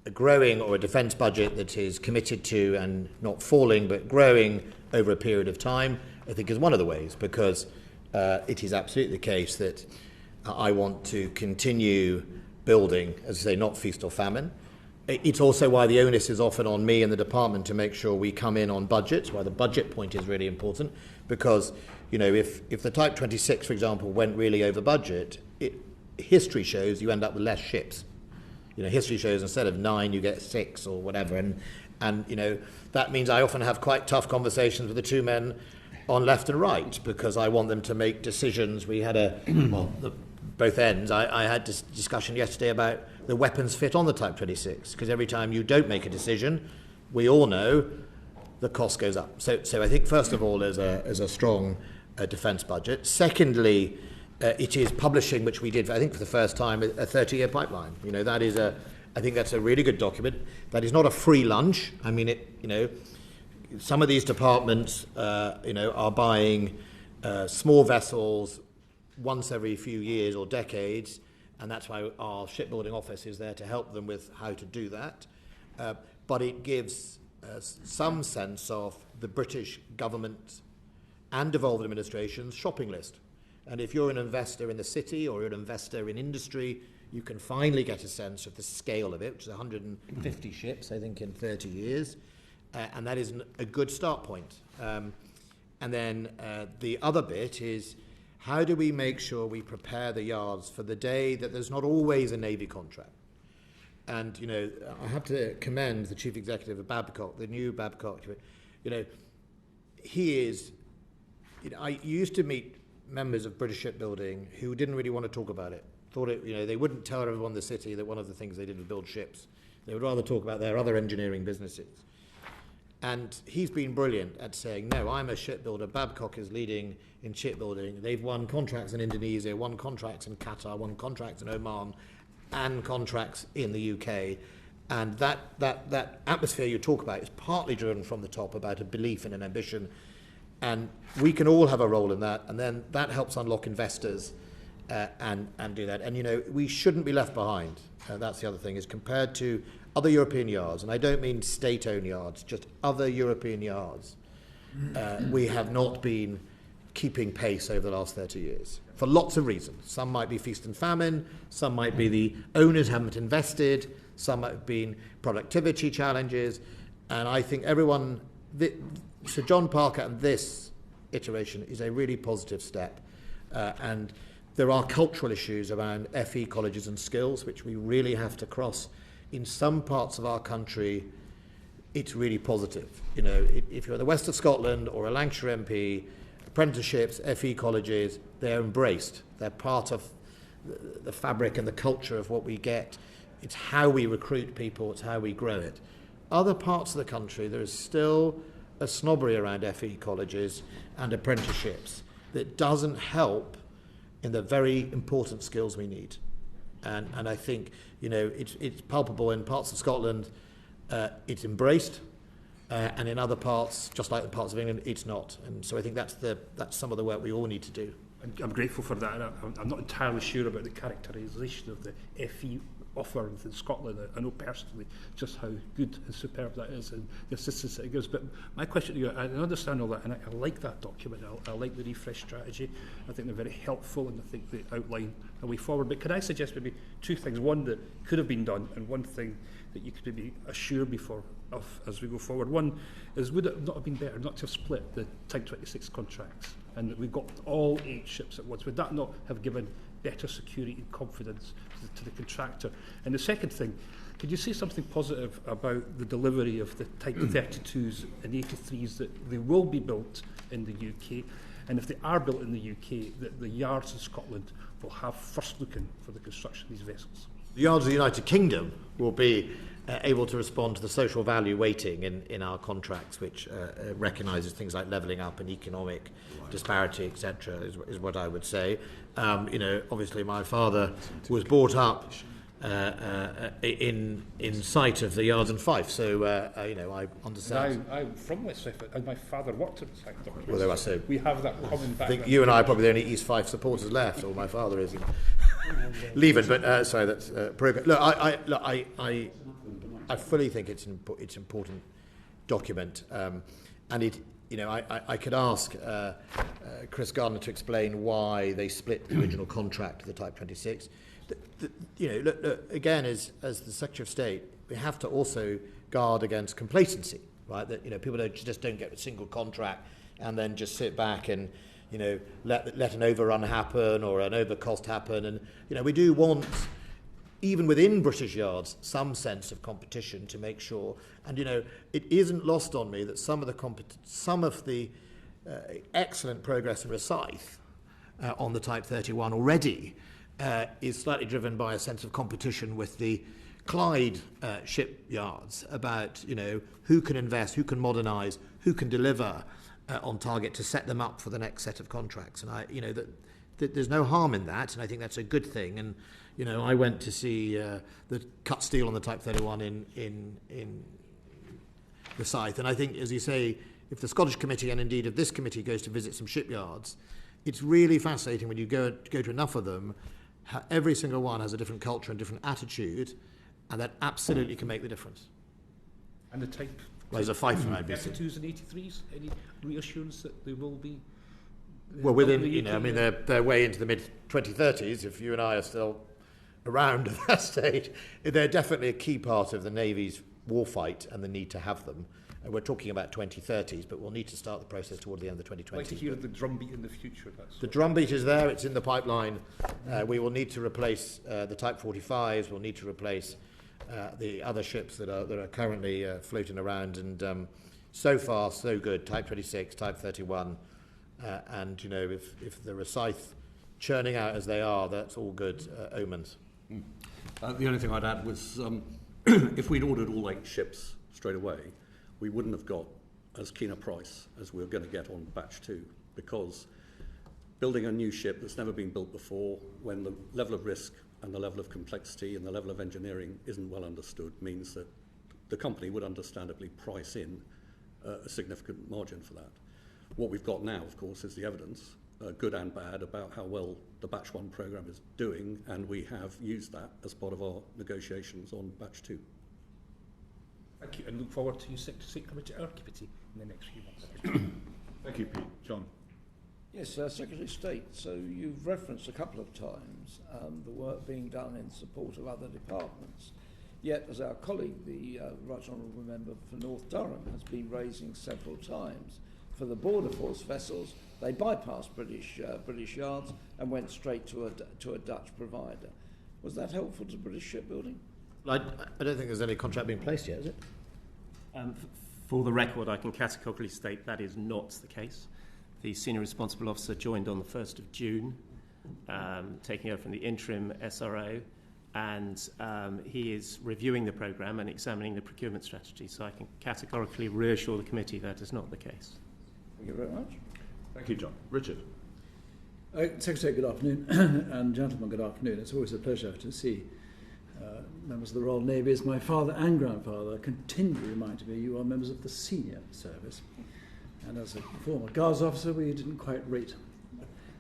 a growing or a defence budget that is committed to and not falling but growing over a period of time, I think is one of the ways, because it is absolutely the case that I want to continue building, as I say, not feast or famine. It's also why the onus is often on me and the department to make sure we come in on budget, why the budget point is really important, because, you know, if the Type 26, for example, went really over budget, history shows you end up with less ships. You know, history shows instead of 9, you get 6 or whatever, and you know, that means I often have quite tough conversations with the two men on left and right, because I want them to make decisions. We had both ends. I had this discussion yesterday about the weapons fit on the Type 26, because every time you don't make a decision, we all know the cost goes up. So I think, first of all, there's a strong defence budget. Secondly, it is publishing, which we did, I think, for the first time, a 30-year pipeline. You know, that is I think that's a really good document. That is not a free lunch. I mean, you know, some of these departments, you know, are buying small vessels once every few years or decades, and that's why our shipbuilding office is there to help them with how to do that. But it gives some sense of the British government and devolved administration's shopping list. And if you're an investor in the city or you're an investor in industry, you can finally get a sense of the scale of it, which is 150 ships, I think, in 30 years. And that is a good start point. And then the other bit is, how do we make sure we prepare the yards for the day that there's not always a Navy contract? And, you know, I have to commend the Chief Executive of Babcock, the new Babcock. You know, he is, you know, I used to meet members of British Shipbuilding who didn't really want to talk about it. Thought it, you know, they wouldn't tell everyone in the city that one of the things they did was build ships. They would rather talk about their other engineering businesses. And he's been brilliant at saying, no, I'm a shipbuilder. Babcock is leading in shipbuilding. They've won contracts in Indonesia, won contracts in Qatar, won contracts in Oman, and contracts in the UK. And that atmosphere you talk about is partly driven from the top about a belief and an ambition. And we can all have a role in that. And then that helps unlock investors and do that. And, you know, we shouldn't be left behind. That's the other thing, is compared to other European yards, and I don't mean state-owned yards, just other European yards, we have not been keeping pace over the last 30 years for lots of reasons. Some might be feast and famine, some might be the owners haven't invested, some might have been productivity challenges, and I think everyone, Sir John Parker and this iteration is a really positive step, and there are cultural issues around FE colleges and skills which we really have to cross. In some parts of our country, it's really positive. You know, if you're in the west of Scotland or a Lancashire MP, apprenticeships, FE colleges, they're embraced. They're part of the fabric and the culture of what we get. It's how we recruit people, it's how we grow it. Other parts of the country, there is still a snobbery around FE colleges and apprenticeships that doesn't help in the very important skills we need. And I think, you know, it's palpable in parts of Scotland, it's embraced, and in other parts, just like the parts of England, it's not. And so I think that's some of the work we all need to do. I'm grateful for that. I'm not entirely sure about the characterisation of the FE offer in Scotland. I know personally just how good and superb that is and the assistance that it gives. But my question to you, I understand all that, and I like that document. I like the refresh strategy. I think they're very helpful, and I think they outline a way forward. But could I suggest maybe two things? One that could have been done, and one thing that you could maybe assure me of as we go forward. One is, would it not have been better not to have split the Type 26 contracts and that we've got all 8 ships at once? Would that not have given better security and confidence to the contractor? And the second thing, could you say something positive about the delivery of the Type 32s and 83s, that they will be built in the UK, and if they are built in the UK, that the yards in Scotland will have first looking for the construction of these vessels? The yards of the United Kingdom will be able to respond to the social value weighting in our contracts, which recognises things like levelling up and economic disparity, etc., is what I would say. You know, obviously my father was brought up in sight of the yards in Fife, so you know, I understand. I'm from West Fife, and my father worked at the site. Well, there I say. We have that common background. I think you and I are probably the only East Fife supporters left, or my father is leaving. But sorry, that's program. Look, I fully think it's an important document, and it. I could ask Chris Gardner to explain why they split the original contract to the Type 26. Look, again, as the Secretary of State, we have to also guard against complacency, right? That people just don't get a single contract and then just sit back and let an overrun happen or an overcost happen. And we do want, even within British yards, some sense of competition to make sure. And it isn't lost on me that some of the excellent progress in Rosyth on the Type 31 already is slightly driven by a sense of competition with the Clyde shipyards about who can invest, who can modernise, who can deliver on target to set them up for the next set of contracts. And that there's no harm in that, and I think that's a good thing. And I went to see the cut steel on the Type 31 in Rosyth, and I think, as you say, if the Scottish Committee and indeed if this committee goes to visit some shipyards, it's really fascinating when you go to enough of them. How every single one has a different culture and different attitude, and that absolutely can make the difference. And the type. Well, there's a fight for my 32s and 83s. Any reassurance that they will be? Well, within they're way into the mid 2030s. If you and I are still around at that stage, they're definitely a key part of the Navy's warfight and the need to have them. And we're talking about 2030s, but we'll need to start the process towards the end of the 2020s. I'd like to hear the drumbeat in the future. The drumbeat is there, it's in the pipeline. We will need to replace the Type 45s, we'll need to replace the other ships that are currently floating around, and so far so good. Type 26, Type 31, and if the Rosyth churning out as they are, that's all good omens. The only thing I'd add was if we'd ordered all 8 ships straight away, we wouldn't have got as keen a price as we were going to get on batch 2, because building a new ship that's never been built before, when the level of risk and the level of complexity and the level of engineering isn't well understood, means that the company would understandably price in a significant margin for that. What we've got now, of course, is the evidence, good and bad, about how well the batch 1 programme is doing, and we have used that as part of our negotiations on batch 2. Thank you, and look forward to you coming to our committee in the next few months. Thank you, Pete. John. Yes, Secretary of State, so you've referenced a couple of times the work being done in support of other departments. Yet, as our colleague, the Right Honourable Member for North Durham, has been raising several times, for the border force vessels, they bypassed British yards and went straight to a Dutch provider. Was that helpful to British shipbuilding? I don't think there's any contract being placed yet, is it? For the record, I can categorically state that is not the case. The senior responsible officer joined on the 1st of June, taking over from the interim SRO, and he is reviewing the programme and examining the procurement strategy. So I can categorically reassure the committee that is not the case. Thank you very much. Thank you, John. Richard. Secretary, good afternoon, and gentlemen, good afternoon. It's always a pleasure to see members of the Royal Navy. As my father and grandfather continually reminded me, you are members of the senior service. And as a former Guards officer, we didn't quite rate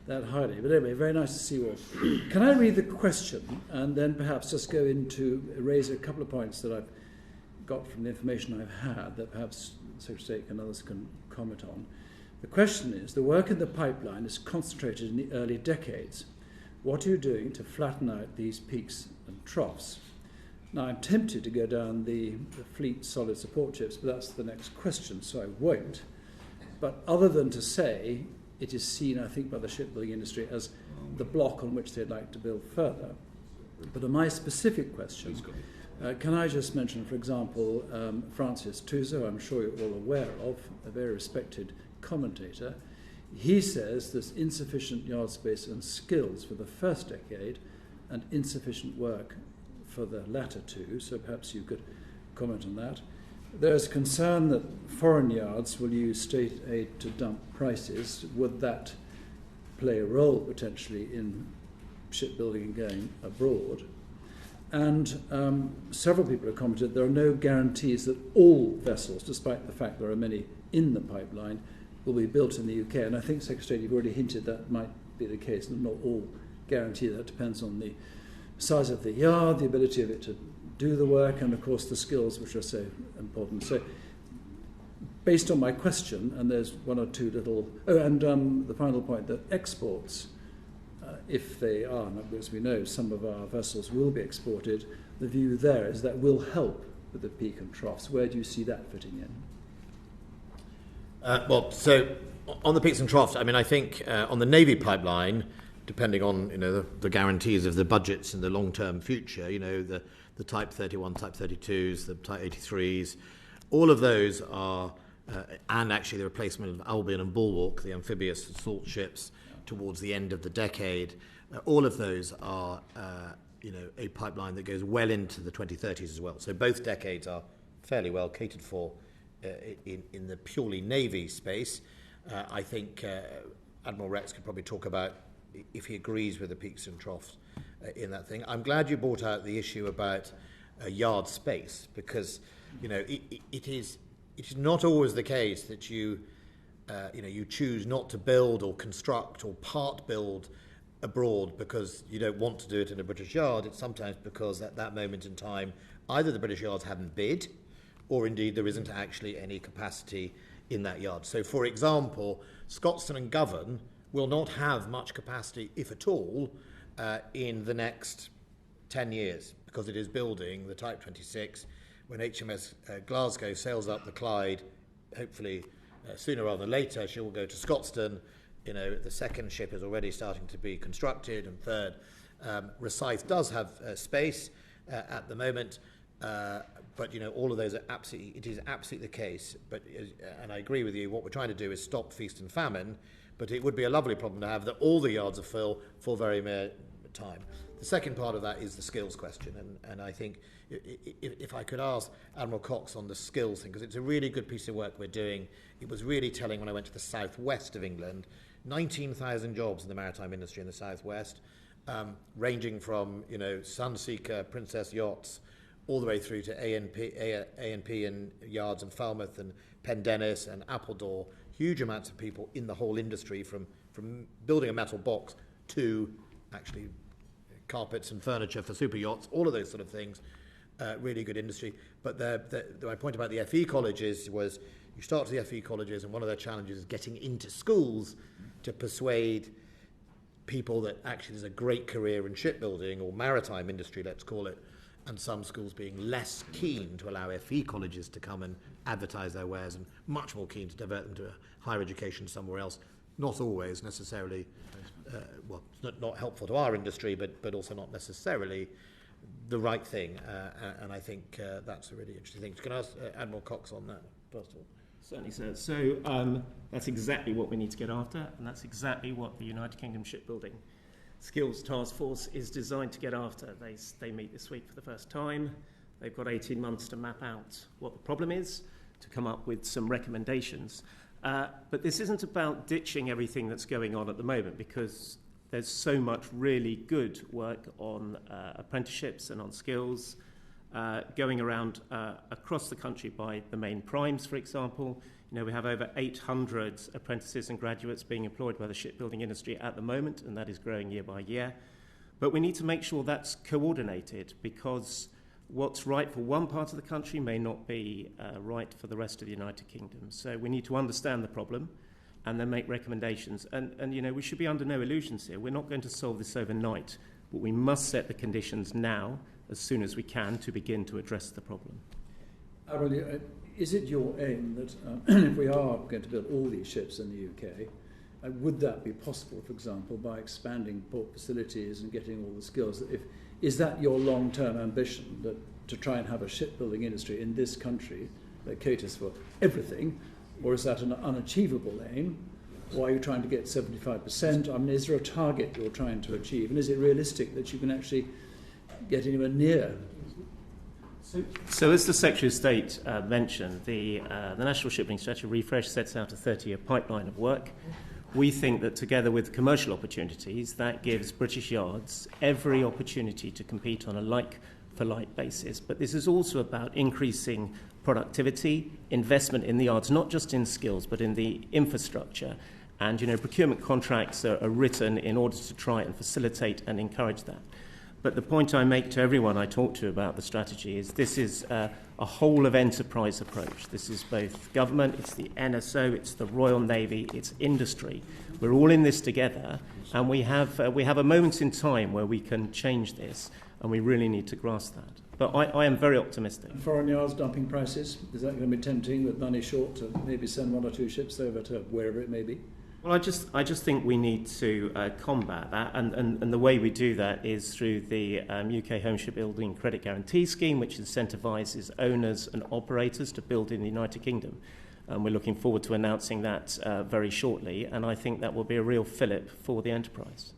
that highly. But anyway, very nice to see you all. Can I read the question and then perhaps just go into raise a couple of points that I've got from the information I've had that perhaps Secretary of State and others can comment on. The question is, the work in the pipeline is concentrated in the early decades. What are you doing to flatten out these peaks and troughs? Now, I'm tempted to go down the fleet solid support ships, but that's the next question, so I won't. But other than to say, it is seen, I think, by the shipbuilding industry as the block on which they'd like to build further. But on my specific question, can I just mention, for example, Francis Tuzo, I'm sure you're all aware of, a very respected commentator. He says there's insufficient yard space and skills for the first decade and insufficient work for the latter two, so perhaps you could comment on that. There's concern that foreign yards will use state aid to dump prices. Would that play a role potentially in shipbuilding and going abroad? And several people have commented there are no guarantees that all vessels, despite the fact there are many in the pipeline, will be built in the UK. And I think, Secretary of State, you've already hinted that might be the case, and not all guarantee. That depends on the size of the yard, the ability of it to do the work, and of course the skills, which are so important. So, based on my question, and there's one or two little... Oh, and the final point, that exports, if they are, and as we know, some of our vessels will be exported, the view there is that will help with the peak and troughs. Where do you see that fitting in? Well, so on the peaks and troughs, I mean, I think on the Navy pipeline, depending on the guarantees of the budgets in the long-term future, the Type 31, Type 32s, the Type 83s, all of those are, and actually the replacement of Albion and Bulwark, the amphibious assault ships, towards the end of the decade, all of those are, a pipeline that goes well into the 2030s as well. So both decades are fairly well catered for in the purely Navy space. I think Admiral Rex could probably talk about if he agrees with the peaks and troughs in that thing. I'm glad you brought out the issue about yard space, because it is not always the case that you choose not to build or construct or part build abroad because you don't want to do it in a British yard. It's sometimes because at that moment in time either the British yards haven't bid, or indeed there isn't actually any capacity in that yard. So, for example, Scotstoun and Govan will not have much capacity, if at all, in the next 10 years, because it is building the Type 26. When HMS Glasgow sails up the Clyde, hopefully sooner rather than later, she will go to Scotstoun. The second ship is already starting to be constructed, and third, Rosyth does have space at the moment. But all of those are it is absolutely the case. But and I agree with you. What we're trying to do is stop feast and famine. But it would be a lovely problem to have that all the yards are full for very mere time. The second part of that is the skills question, and I think if I could ask Admiral Cox on the skills thing, because it's a really good piece of work we're doing. It was really telling when I went to the southwest of England. 19,000 jobs in the maritime industry in the southwest, ranging from Sunseeker, Princess Yachts, all the way through to A&P and yards in Falmouth and Pendennis and Appledore. Huge amounts of people in the whole industry, from building a metal box to actually carpets and furniture for super yachts, all of those sort of things. Really good industry. But my point about the FE colleges was, you start to the FE colleges, and one of their challenges is getting into schools to persuade people that actually there's a great career in shipbuilding or maritime industry, let's call it, and some schools being less keen to allow FE colleges to come and advertise their wares, and much more keen to divert them to a higher education somewhere else. Not always necessarily, it's not helpful to our industry, but also not necessarily the right thing. And I think that's a really interesting thing. Can I ask Admiral Cox on that, first of all? Certainly, sir. So that's exactly what we need to get after, and that's exactly what the United Kingdom Shipbuilding Skills Task Force is designed to get after. They meet this week for the first time. They've got 18 months to map out what the problem is, to come up with some recommendations. But this isn't about ditching everything that's going on at the moment, because there's so much really good work on apprenticeships and on skills going around across the country by the main primes, for example. We have over 800 apprentices and graduates being employed by the shipbuilding industry at the moment, and that is growing year by year. But we need to make sure that's coordinated, because what's right for one part of the country may not be right for the rest of the United Kingdom. So we need to understand the problem and then make recommendations. And we should be under no illusions here. We're not going to solve this overnight, but we must set the conditions now, as soon as we can, to begin to address the problem. Admiral, is it your aim that if we are going to build all these ships in the UK, would that be possible, for example, by expanding port facilities and getting all the skills? Is that your long-term ambition, that to try and have a shipbuilding industry in this country that caters for everything, or is that an unachievable aim? Or are you trying to get 75%? I mean, is there a target you're trying to achieve? And is it realistic that you can actually get anywhere near? So as the Secretary of State mentioned, the National Shipbuilding Strategy Refresh sets out a 30-year pipeline of work. We think that together with commercial opportunities, that gives British yards every opportunity to compete on a like-for-like basis. But this is also about increasing productivity, investment in the yards, not just in skills, but in the infrastructure. And, procurement contracts are written in order to try and facilitate and encourage that. But the point I make to everyone I talk to about the strategy is this is a whole of enterprise approach. This is both government, it's the NSO, it's the Royal Navy, it's industry. We're all in this together, and we have a moment in time where we can change this, and we really need to grasp that. But I am very optimistic. Foreign yards dumping prices, is that going to be tempting with money short to maybe send 1 or 2 ships over to wherever it may be? Well, I just think we need to combat that, and the way we do that is through the UK Home Shipbuilding Credit Guarantee Scheme, which incentivises owners and operators to build in the United Kingdom. And we're looking forward to announcing that very shortly, and I think that will be a real fillip for the enterprise.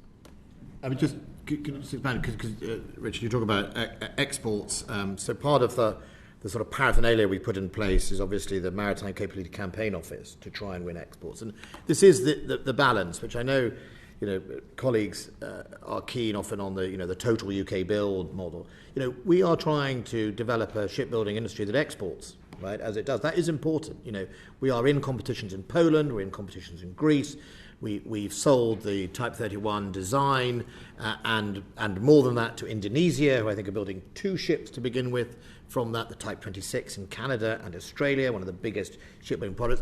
I mean, just can you just expand, because Richard, you talk about exports. So part of the sort of paraphernalia we put in place is obviously the Maritime Capability Campaign Office to try and win exports. And this is the balance, which I know, colleagues are keen often on the total UK build model. We are trying to develop a shipbuilding industry that exports, right, as it does. That is important. We are in competitions in Poland, we're in competitions in Greece. We've sold the Type 31 design and more than that to Indonesia, who I think are building 2 ships to begin with. From that, the Type 26 in Canada and Australia, one of the biggest shipbuilding products.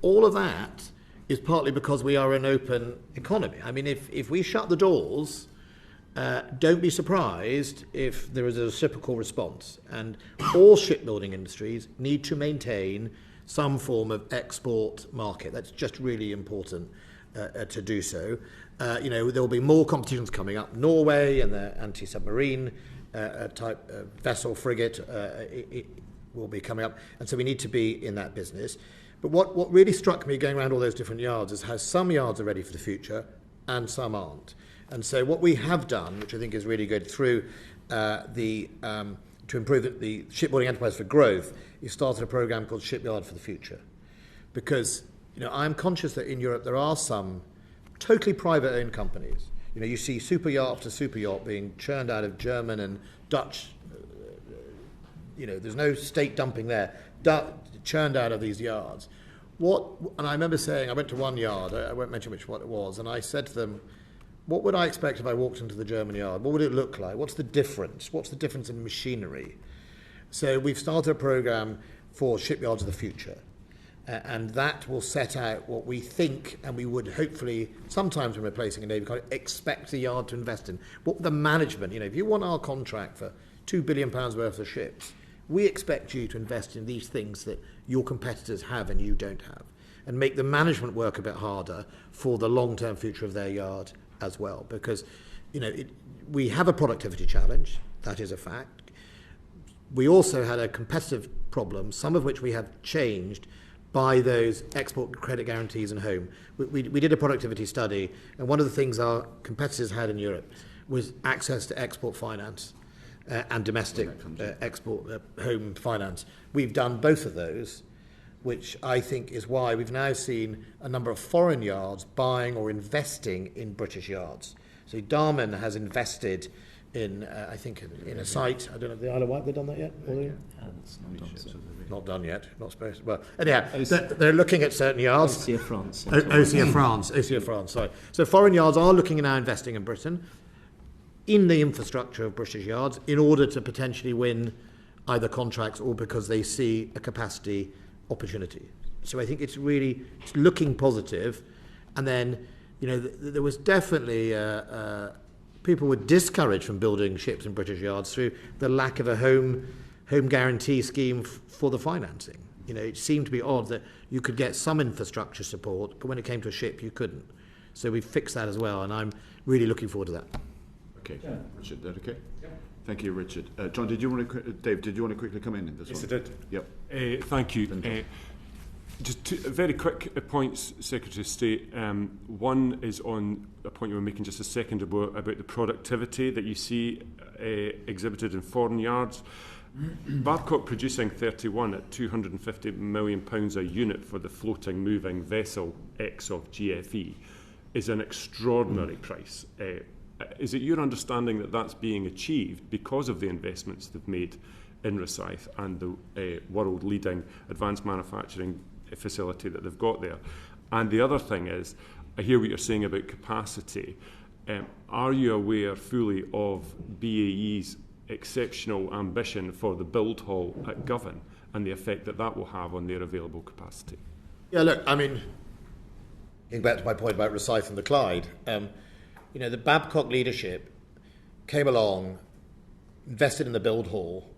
All of that is partly because we are an open economy. I mean, if we shut the doors, don't be surprised if there is a reciprocal response. And all shipbuilding industries need to maintain some form of export market. That's just really important to do so. There will be more competitions coming up. Norway and the anti-submarine type vessel frigate it will be coming up, and so we need to be in that business. But what really struck me going around all those different yards is how some yards are ready for the future and some aren't. And so what we have done, which I think is really good through to improve the shipbuilding enterprise for growth, is started a program called Shipyard for the Future. Because I'm conscious that in Europe there are some totally private owned companies. You see super yacht after super yacht being churned out of German and Dutch, there's no state dumping there, churned out of these yards. And I remember saying, I went to one yard, I won't mention what it was, and I said to them, what would I expect if I walked into the German yard? What would it look like? What's the difference? What's the difference in machinery? So we've started a program for Shipyards of the Future. And that will set out what we think, and we would hopefully, sometimes when replacing a Navy contract, expect the yard to invest in. What the management, if you want our contract for £2 billion worth of ships, we expect you to invest in these things that your competitors have and you don't have, and make the management work a bit harder for the long-term future of their yard as well. Because, we have a productivity challenge, that is a fact. We also had a competitive problem, some of which we have changed by those export credit guarantees and home. We did a productivity study, and one of the things our competitors had in Europe was access to export finance and domestic export home finance. We've done both of those, which I think is why we've now seen a number of foreign yards buying or investing in British yards. So Darman has invested in, I think, in a site. I don't know if the Isle of Wight, have they done that yet? Not done yet. Not supposed to. Well, anyhow, they're looking at certain yards. OCF France. OCF France, sorry. So foreign yards are looking at now investing in Britain, in the infrastructure of British yards, in order to potentially win either contracts or because they see a capacity opportunity. So I think it's looking positive. And then, there was definitely people were discouraged from building ships in British yards through the lack of a home guarantee scheme for the financing. It seemed to be odd that you could get some infrastructure support, but when it came to a ship, you couldn't. So we fixed that as well, and I'm really looking forward to that. Okay, yeah. Richard, that okay? Yeah. Thank you, Richard. John, Dave, did you want to quickly come in this yes, one? Yes, I did. Yep. Thank you. Just 2 very quick points, Secretary of State. One is on a point you were making just a second ago about the productivity that you see exhibited in foreign yards. Babcock producing 31 at £250 million a unit for the floating moving vessel X of GFE is an extraordinary price. Is it your understanding that that's being achieved because of the investments they've made in Rosyth and the world-leading advanced manufacturing facility that they've got there? And the other thing is, I hear what you're saying about capacity. Are you aware fully of BAE's exceptional ambition for the build hall at Govan and the effect that that will have on their available capacity? Yeah, look, I mean, getting back to my point about Rosyth and the Clyde, the Babcock leadership came along, invested in the build hall,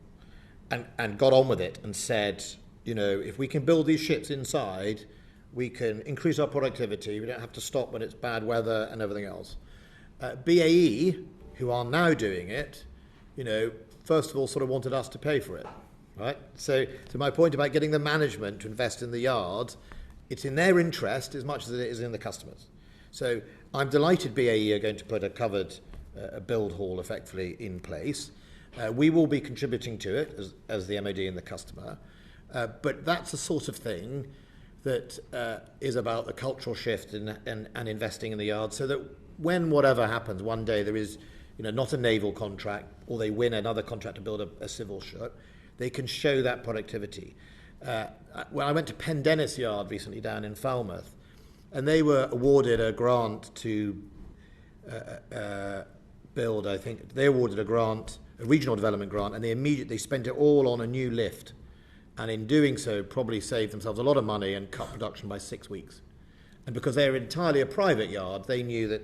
and got on with it and said, if we can build these ships inside, we can increase our productivity, we don't have to stop when it's bad weather and everything else. BAE, who are now doing it, first of all sort of wanted us to pay for it, right? So to my point about getting the management to invest in the yard, it's in their interest as much as it is in the customers. So I'm delighted BAE are going to put a covered build hall effectively in place. We will be contributing to it as the MOD and the customer, but that's the sort of thing that is about the cultural shift and investing in the yard, so that when whatever happens, one day there is not a naval contract, or they win another contract to build a civil ship, they can show that productivity. When I went to Pendennis Yard recently down in Falmouth, and they were awarded a grant to build, I think, they awarded a regional development grant, and they immediately spent it all on a new lift. And in doing so, probably saved themselves a lot of money and cut production by 6 weeks. And because they're entirely a private yard, they knew that,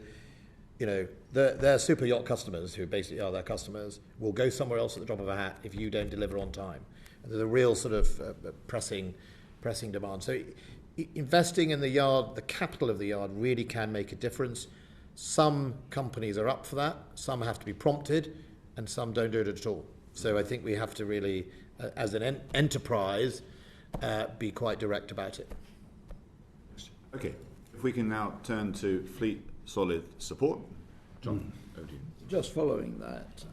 their super yacht customers, who basically are their customers, will go somewhere else at the drop of a hat if you don't deliver on time. And there's a real sort of pressing demand. So investing in the yard, the capital of the yard, really can make a difference. Some companies are up for that, some have to be prompted, and some don't do it at all. So I think we have to really, as an enterprise, be quite direct about it. Okay, if we can now turn to fleet solid support. John, over to you. Just following that,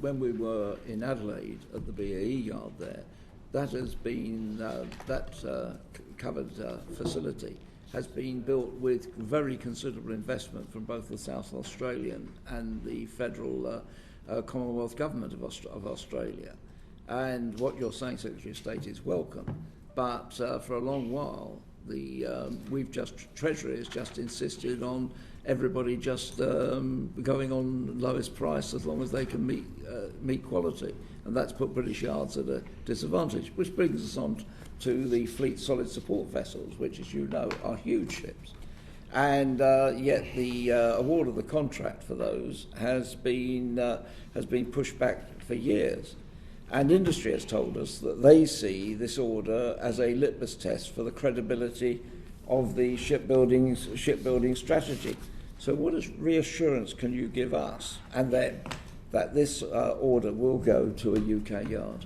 when we were in Adelaide at the BAE yard there, that has been covered facility has been built with very considerable investment from both the South Australian and the federal Commonwealth Government of Australia. And what you're saying, Secretary of State, is welcome. But for a long while, Treasury has just insisted on everybody just going on lowest price as long as they can meet quality, and that's put British yards at a disadvantage. Which brings us on to the fleet solid support vessels, which, as you know, are huge ships, and yet the award of the contract for those has been pushed back for years. And industry has told us that they see this order as a litmus test for the credibility of the shipbuilding strategy. So what reassurance can you give us and them that this order will go to a UK yard?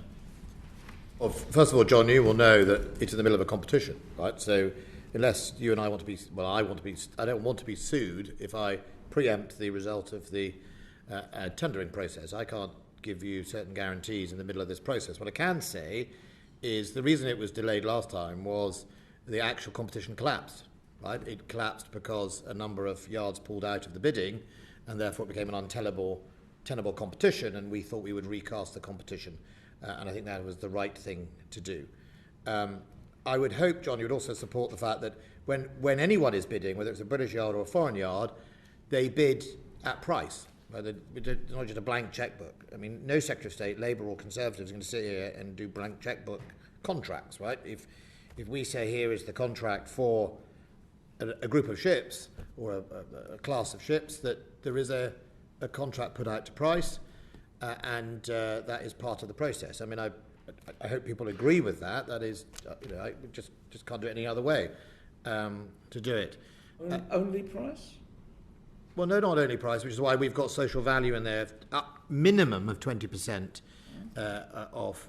Well, first of all, John, you will know that it's in the middle of a competition, right? So unless you and I want to be, I don't want to be sued if I preempt the result of the tendering process. I can't give you certain guarantees in the middle of this process. What I can say is the reason it was delayed last time was the actual competition collapsed, right? It collapsed because a number of yards pulled out of the bidding, and therefore it became an untenable competition, and we thought we would recast the competition, and I think that was the right thing to do. I would hope, John, you would also support the fact that when anyone is bidding, whether it's a British yard or a foreign yard, they bid at price. It's not just a blank checkbook. I mean, no Secretary of State, Labour or Conservatives, are going to sit here and do blank checkbook contracts, right? If we say here is the contract for a group of ships or a class of ships, that there is a contract put out to price, and that is part of the process. I mean, I hope people agree with that. That is, I just can't do it any other way to do it. Only price? Well, no, not only price, which is why we've got social value in there, minimum of 20% of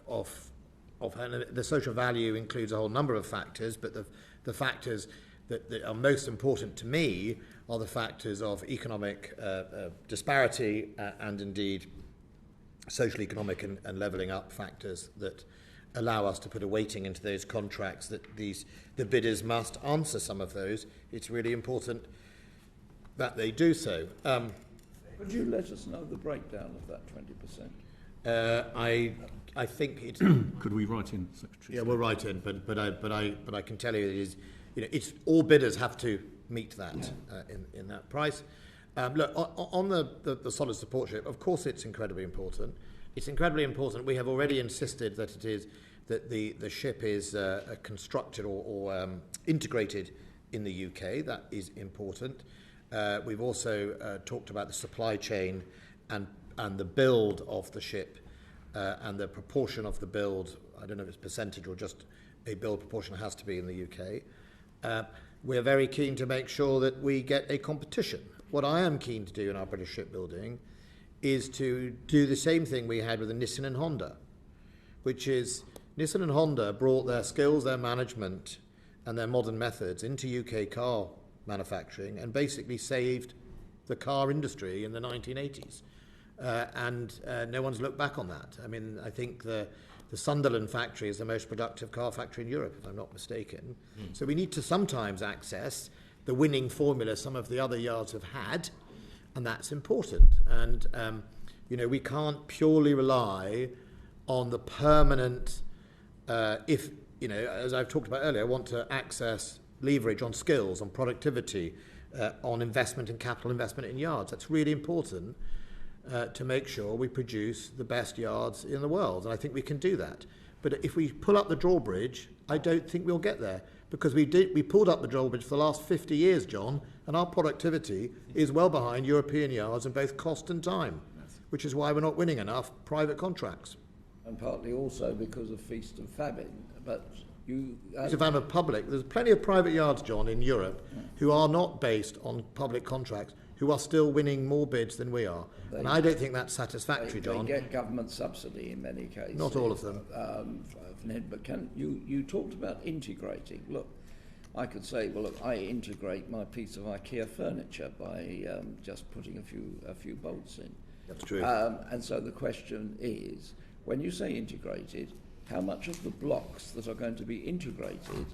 and the social value includes a whole number of factors, but the factors that are most important to me are the factors of economic disparity and indeed social, economic and levelling up factors that allow us to put a weighting into those contracts, that the bidders must answer some of those. It's really important that they do so. Could you let us know the breakdown of that 20%? I think it's. Could we write in, Secretary? Yeah, we'll write in, but I can tell you it is. It's all bidders have to meet that in that price. Look, on the solid support ship, of course it's incredibly important. It's incredibly important. We have already insisted that the ship is constructed or integrated in the UK. That is important. We've also talked about the supply chain and the build of the ship and the proportion of the build. I don't know if it's percentage or just a build proportion has to be in the UK. We're very keen to make sure that we get a competition. What I am keen to do in our British shipbuilding is to do the same thing we had with the Nissan and Honda, which is Nissan and Honda brought their skills, their management, and their modern methods into UK car manufacturing and basically saved the car industry in the 1980s. And no one's looked back on that. I mean, I think the Sunderland factory is the most productive car factory in Europe, if I'm not mistaken. So we need to sometimes access the winning formula some of the other yards have had, and that's important. And, we can't purely rely on the permanent, as I've talked about earlier, I want to access leverage on skills, on productivity, on investment and capital investment in yards. That's really important to make sure we produce the best yards in the world. And I think we can do that. But if we pull up the drawbridge, I don't think we'll get there. Because we pulled up the drawbridge for the last 50 years, John, and our productivity is well behind European yards in both cost and time, which is why we're not winning enough private contracts. And partly also because of feast and famine. But you... Feast and famine of public. There's plenty of private yards, John, in Europe who are not based on public contracts, who are still winning more bids than we are. And I don't think that's satisfactory, John. They get government subsidy in many cases. Not all of them. But you talked about integrating. Look, I could say, well, look, I integrate my piece of IKEA furniture by just putting a few bolts in. That's true. And so the question is, when you say integrated, how much of the blocks that are going to be integrated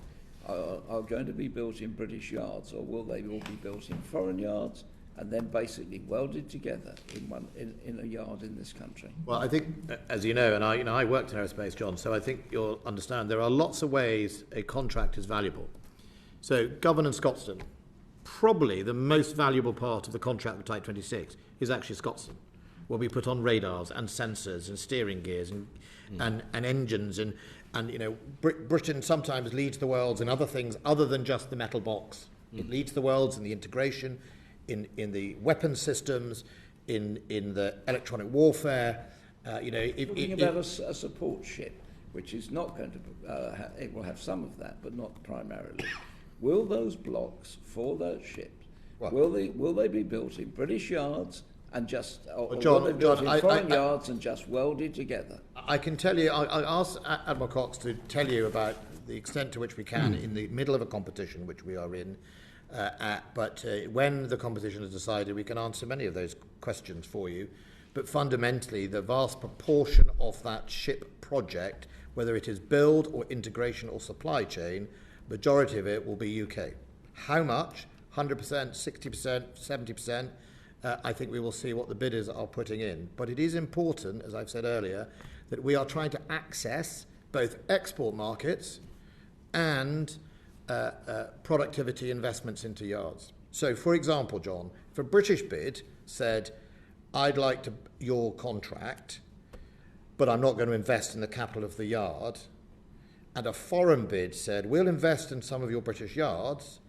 are going to be built in British yards, or will they all be built in foreign yards and then basically welded together in a yard in this country? Well, I think, as you know, and I worked in aerospace, John, so I think you'll understand there are lots of ways a contract is valuable. So, Govan and Scotston, probably the most valuable part of the contract of Type 26 is actually Scotston, where we put on radars and sensors and steering gears and engines and Britain sometimes leads the world in other things other than just the metal box. It leads the world in the integration, in the weapon systems, in the electronic warfare. Talking about a support ship, which is not going to, it will have some of that, but not primarily. Will those blocks for those ships, will they be built in British yards and just, or will they be built in foreign yards and just welded together? I can tell you, I'll ask Admiral Cox to tell you about the extent to which we can in the middle of a competition, which we are in. But when the competition is decided, we can answer many of those questions for you. But fundamentally, the vast proportion of that ship project, whether it is build or integration or supply chain, majority of it will be UK. How much? 100%, 60%, 70%? I think we will see what the bidders are putting in. But it is important, as I've said earlier, that we are trying to access both export markets and productivity investments into yards. So, for example, John, if a British bid said, I'd like your contract, but I'm not going to invest in the capital of the yard, and a foreign bid said, we'll invest in some of your British yards,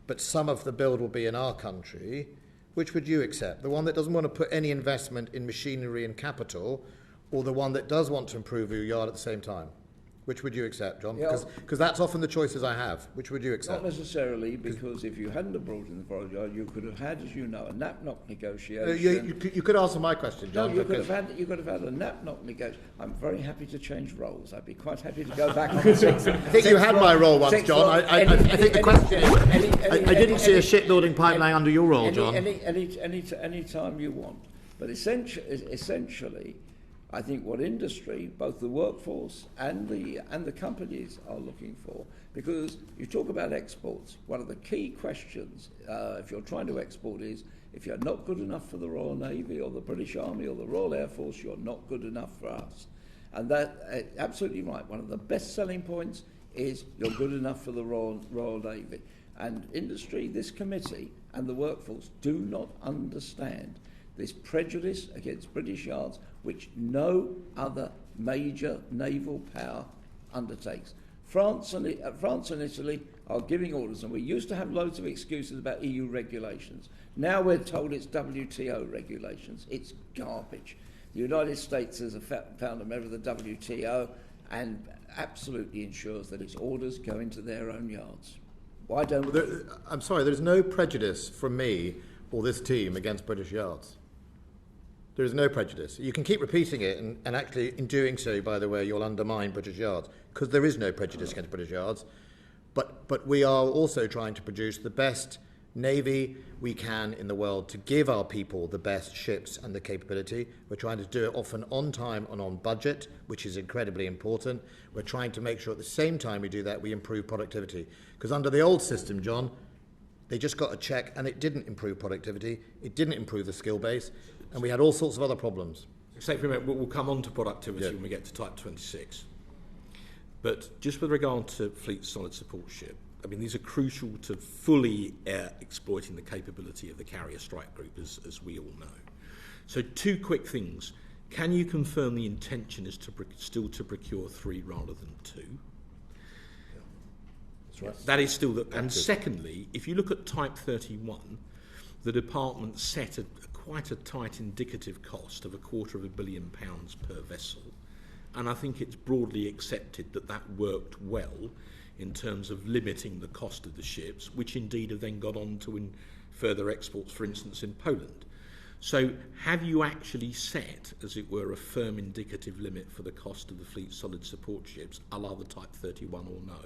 but some of the build will be in our country, which would you accept? The one that doesn't want to put any investment in machinery and capital, or the one that does want to improve your yard at the same time? Which would you accept, John? Because that's often the choices I have. Which would you accept? Not necessarily, because if you hadn't brought in the foreign yard, you could have had, as you know, a NAPNOC negotiation. You could answer my question, John. No, you could have had a NAPNOC negotiation. I'm very happy to change roles. I'd be quite happy to go back on the six. I think you had my role once, John. I think the question is, I didn't see a shipbuilding pipeline under your role, John. Any time you want. But essentially, I think what industry, both the workforce and the companies are looking for, because you talk about exports, one of the key questions if you're trying to export is, if you're not good enough for the Royal Navy or the British Army or the Royal Air Force, you're not good enough for us. And that, absolutely right, one of the best selling points is you're good enough for the Royal Navy. And industry, this committee, and the workforce do not understand this prejudice against British yards, which no other major naval power undertakes. France and Italy are giving orders, and we used to have loads of excuses about EU regulations. Now we're told it's WTO regulations. It's garbage. The United States is a founder member of the WTO and absolutely ensures that its orders go into their own yards. Why don't we? I'm sorry, there's no prejudice from me or this team against British yards. There is no prejudice. You can keep repeating it, and actually, in doing so, by the way, you'll undermine British yards, because there is no prejudice against British yards. But we are also trying to produce the best navy we can in the world to give our people the best ships and the capability. We're trying to do it often on time and on budget, which is incredibly important. We're trying to make sure at the same time we do that, we improve productivity. Because under the old system, John, they just got a check and it didn't improve productivity, it didn't improve the skill base, and we had all sorts of other problems. Say for a minute, we'll come on to productivity when we get to Type 26. But just with regard to Fleet Solid Support Ship, I mean, these are crucial to fully exploiting the capability of the carrier strike group, as we all know. So 2 quick things. Can you confirm the intention is still to procure 3 rather than 2? That's right. That is still the... And secondly, if you look at Type 31, the department set quite a tight indicative cost of £250 million per vessel. And I think it's broadly accepted that that worked well in terms of limiting the cost of the ships, which indeed have then got on to further exports, for instance, in Poland. So have you actually set, as it were, a firm indicative limit for the cost of the Fleet Solid Support Ships, a la the Type 31 or no?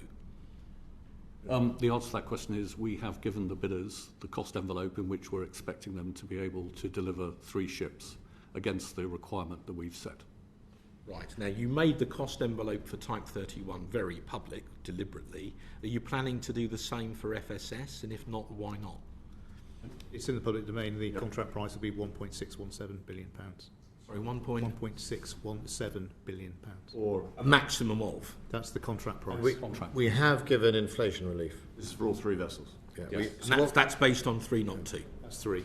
The answer to that question is we have given the bidders the cost envelope in which we're expecting them to be able to deliver 3 ships against the requirement that we've set. Right. Now, you made the cost envelope for Type 31 very public, deliberately. Are you planning to do the same for FSS? And if not, why not? It's in the public domain. The contract price will be £1.617 billion. Sorry, 1.617 billion pounds. Or a maximum of? That's the contract price. We have given inflation relief. This is for all 3 vessels. Yeah. Yes. And that's based on 3, not 2? That's 3.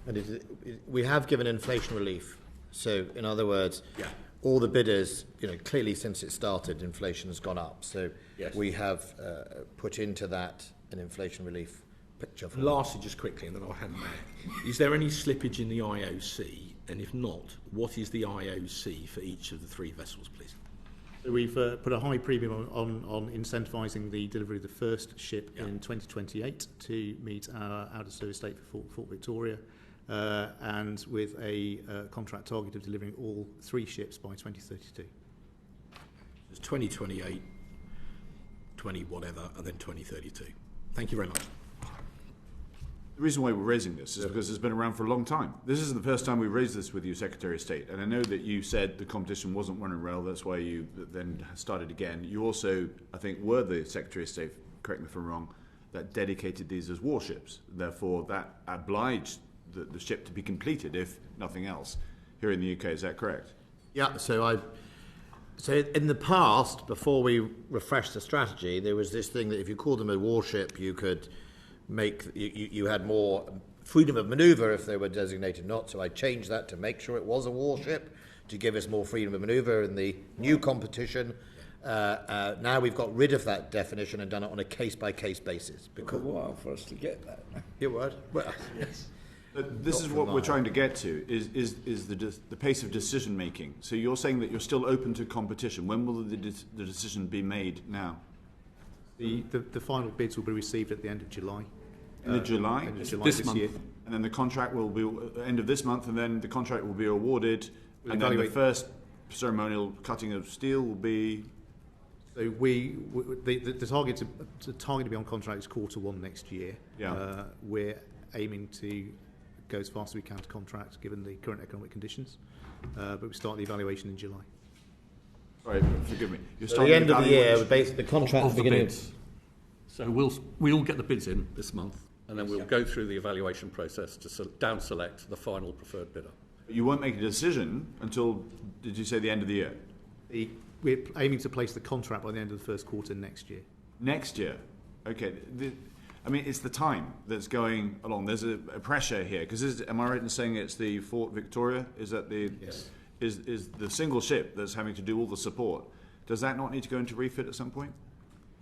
And we have given inflation relief. So, in other words, all the bidders, clearly since it started, inflation has gone up. So we have put into that an inflation relief picture. Lastly, just quickly, and then I'll hand back. Is there any slippage in the IOC? And if not, what is the IOC for each of the 3 vessels, please? So we've put a high premium on incentivising the delivery of the first ship in 2028 to meet our out-of-service date for Fort Victoria, and with a contract target of delivering all 3 ships by 2032. It's 2028, 20 whatever, and then 2032. Thank you very much. The reason why we're raising this is because it's been around for a long time. This isn't the first time we've raised this with you, Secretary of State. And I know that you said the competition wasn't running well, that's why you then started again. You also, I think, were the Secretary of State, correct me if I'm wrong, that dedicated these as warships. Therefore, that obliged the ship to be completed, if nothing else, here in the UK. Is that correct? Yeah, so in the past, before we refreshed the strategy, there was this thing that if you called them a warship, you could you had more freedom of manoeuvre if they were designated not. So I changed that to make sure it was a warship, to give us more freedom of manoeuvre in the new competition. Now we've got rid of that definition and done it on a case-by-case basis. It took a while for us to get that. You would? Well, yes. This is what we're trying to get to, is the pace of decision-making. So you're saying that you're still open to competition. When will the decision be made now? The final bids will be received at the end of July. In July? End of July this month. year. And then the contract will be end of this month, and then the contract will be awarded, and then the first ceremonial cutting of steel will be... So the target to be on contract is Q1 next year. Yeah. We're aiming to go as fast as we can to contract, given the current economic conditions. But we start the evaluation in July. Sorry, forgive me. At the end of the year, the contract at the beginning. Bids. So we'll get the bids in this month, and then we'll go through the evaluation process to down select the final preferred bidder. You won't make a decision until, did you say, the end of the year? We're aiming to place the contract by the end of the first quarter next year. Next year? Okay. I mean, it's the time that's going along. There's a pressure here because am I right in saying it's the Fort Victoria? Is that the is the single ship that's having to do all the support? Does that not need to go into refit at some point?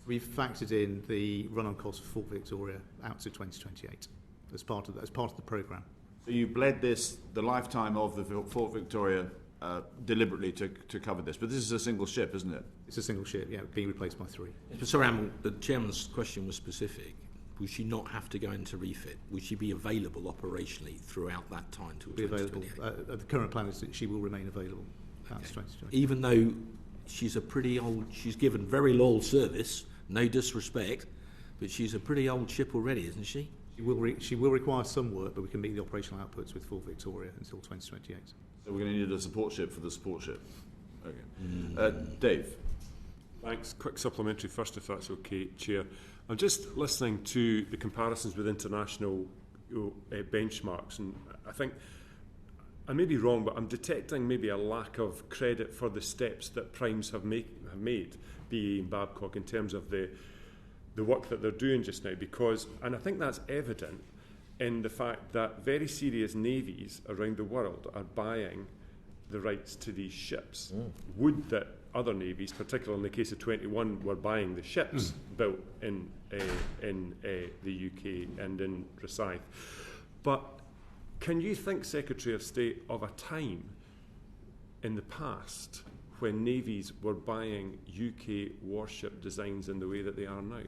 We've factored in the run-on cost for Fort Victoria out to 2028 as part of the programme. So you bled the lifetime of the Fort Victoria deliberately to cover this, but this is a single ship, isn't it? It's a single ship, yeah, being replaced by 3. Sir Admiral, the Chairman's question was specific. Will she not have to go into refit? Will she be available operationally throughout that time till 2028? The current plan is that she will remain available out to 2028. Even though she's she's given very loyal service, no disrespect, but she's a pretty old ship already, isn't she? She will require some work, but we can meet the operational outputs with Fort Victoria until 2028. So we're going to need a support ship for the support ship. Okay. Dave. Thanks. Quick supplementary first, if that's okay, Chair. I'm just listening to the comparisons with international benchmarks, and I think I may be wrong, but I'm detecting maybe a lack of credit for the steps that primes have made, BAE and Babcock, in terms of the work that they're doing just now, because, and I think that's evident in the fact that very serious navies around the world are buying the rights to these ships. Would that other navies, particularly in the case of 21, were buying the ships built in the UK and in Rosyth. But can you think, Secretary of State, of a time in the past when navies were buying UK warship designs in the way that they are now?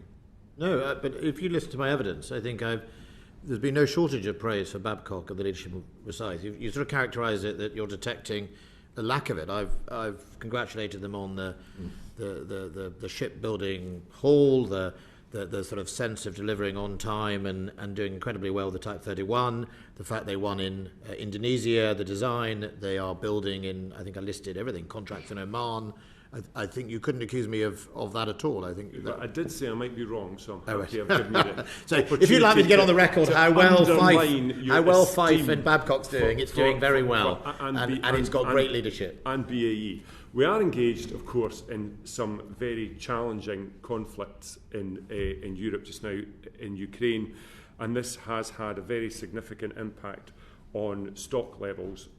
No, but if you listen to my evidence, I think there's been no shortage of praise for Babcock and the leadership of Rosyth. You sort of characterise it that you're detecting a lack of it. I've congratulated them on the shipbuilding haul, the sort of sense of delivering on time and doing incredibly well the Type 31, the fact they won in Indonesia, the design they are building in, I think I listed everything, contracts in Oman. I think you couldn't accuse me of that at all. I think I did say I might be wrong, so I'm happy I've given you the so if you'd like me to get on the record how well Fife and Babcock's doing, it's doing very well, and it's got great leadership. And BAE. We are engaged, of course, in some very challenging conflicts in Europe just now, in Ukraine, and this has had a very significant impact on stock levels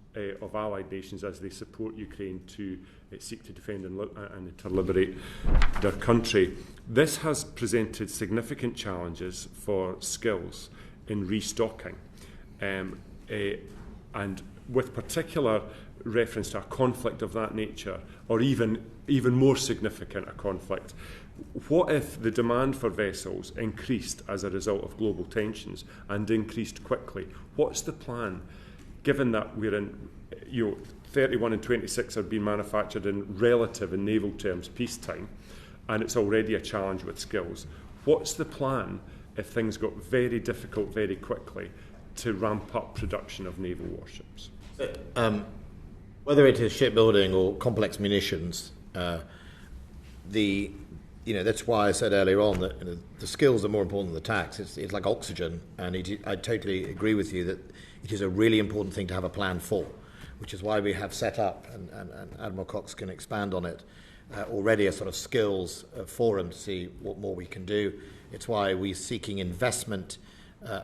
of allied nations as they support Ukraine to seek to defend and to liberate their country. This has presented significant challenges for skills in restocking, and with particular reference to a conflict of that nature, or even more significant a conflict. What if the demand for vessels increased as a result of global tensions and increased quickly? What's the plan, given that we're in 31 and 26 are being manufactured in relative and naval terms peacetime, and it's already a challenge with skills? What's the plan if things got very difficult very quickly to ramp up production of naval warships? Whether it is shipbuilding or complex munitions, that's why I said earlier on that the skills are more important than the tax. It's like oxygen, and I totally agree with you that it is a really important thing to have a plan for, which is why we have set up, and Admiral Cox can expand on it, already a sort of skills forum to see what more we can do. It's why we're seeking investment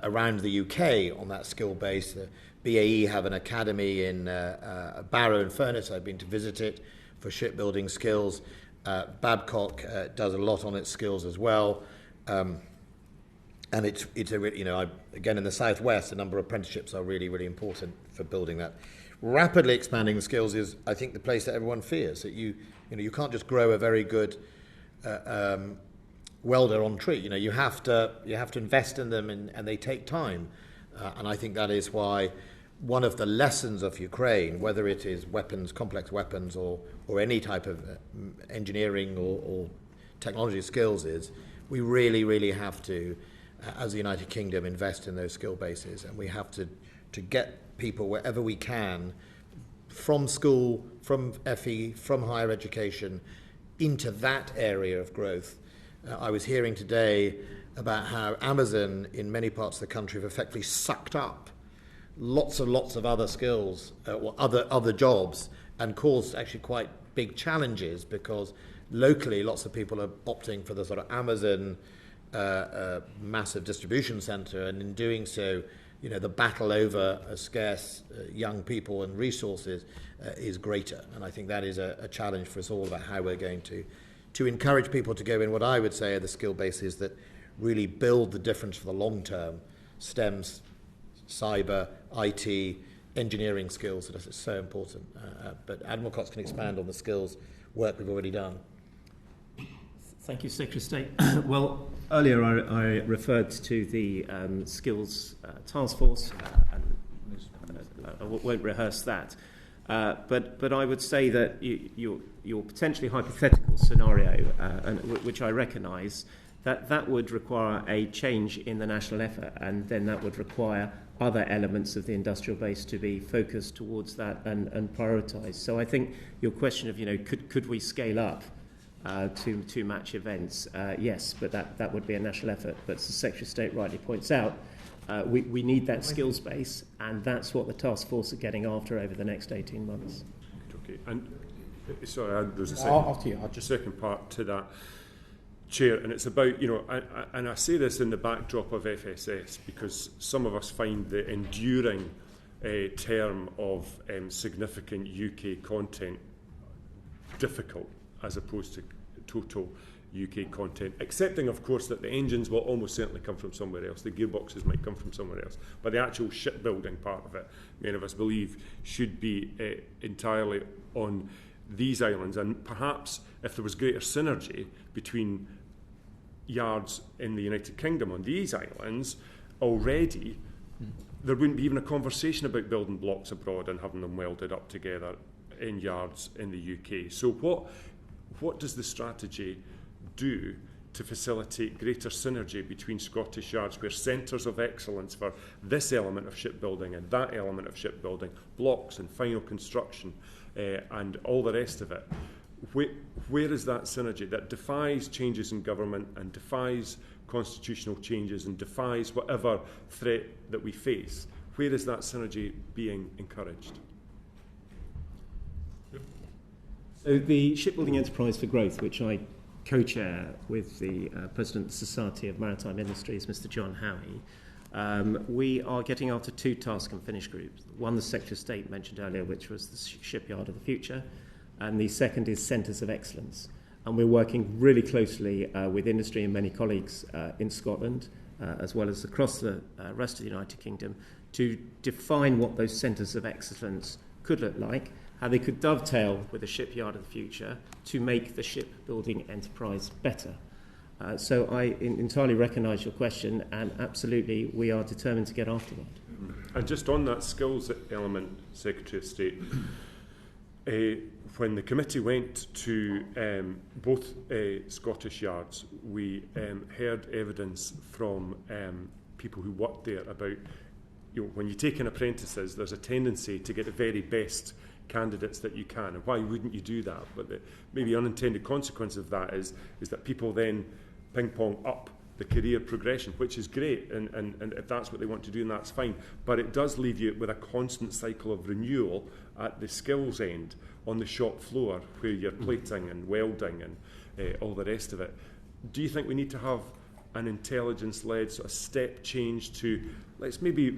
around the UK on that skill base. The BAE have an academy in Barrow and Furness. I've been to visit it for shipbuilding skills. Babcock does a lot on its skills as well. And it's again, in the southwest, a number of apprenticeships are really, really important for building that. Rapidly expanding the skills is, I think, the place that everyone fears, that you can't just grow a very good welder on tree. You have to invest in them, and they take time. And I think that is why one of the lessons of Ukraine, whether it is weapons, complex weapons, or any type of engineering or technology skills, is we really, really have to, as the United Kingdom, invest in those skill bases, and we have to get people wherever we can, from school, from FE, from higher education, into that area of growth. I was hearing today about how Amazon in many parts of the country have effectively sucked up lots and lots of other skills or other jobs, and caused actually quite big challenges, because locally lots of people are opting for the sort of Amazon a massive distribution centre, and in doing so, you know, the battle over scarce young people and resources is greater. And I think that is a challenge for us all about how we're going to encourage people to go in what I would say are the skill bases that really build the difference for the long term: STEMs, cyber, IT, engineering skills. That is so important. But Admiral Cox can expand on the skills work we've already done. Thank you, Secretary of State. Well, earlier I referred to the skills task force, and I won't rehearse that. But I would say that your potentially hypothetical scenario, which I recognise, that would require a change in the national effort, and then that would require other elements of the industrial base to be focused towards that and prioritised. So I think your question of, you know, could we scale up to match events? Yes, but that would be a national effort. But as the Secretary of State rightly points out, we need that skills base, and that's what the task force are getting after over the next 18 months. Okay, and sorry, there's a second part to that, Chair, and it's about, you know, and I say this in the backdrop of FSS because some of us find the enduring term of significant UK content difficult as opposed to total UK content, accepting, of course, that the engines will almost certainly come from somewhere else, the gearboxes might come from somewhere else, but the actual shipbuilding part of it, many of us believe, should be entirely on these islands. And perhaps if there was greater synergy between yards in the United Kingdom on these islands, already there wouldn't be even a conversation about building blocks abroad and having them welded up together in yards in the UK. So what does the strategy do to facilitate greater synergy between Scottish yards, where centres of excellence for this element of shipbuilding and that element of shipbuilding, blocks and final construction and all the rest of it, where is that synergy that defies changes in government and defies constitutional changes and defies whatever threat that we face? Where is that synergy being encouraged? So the Shipbuilding Enterprise for Growth, which I co-chair with the President of the Society of Maritime Industries, Mr. John Howie, we are getting after two task and finish groups. One the Secretary of State mentioned earlier, which was the Shipyard of the Future, and the second is Centres of Excellence. And we're working really closely with industry and many colleagues in Scotland, as well as across the rest of the United Kingdom, to define what those centres of excellence could look like, how they could dovetail with the shipyard of the future to make the shipbuilding enterprise better. So I entirely recognise your question, and absolutely we are determined to get after that. And just on that skills element, Secretary of State, when the committee went to both Scottish yards, we heard evidence from people who worked there about, you know, when you take in apprentices, there's a tendency to get the very best candidates that you can, and why wouldn't you do that? But the maybe unintended consequence of that is that people then ping pong up the career progression, which is great, and if that's what they want to do, and that's fine, but it does leave you with a constant cycle of renewal at the skills end on the shop floor, where you're plating and welding and all the rest of it. Do you think we need to have an intelligence-led sort of step change to, let's maybe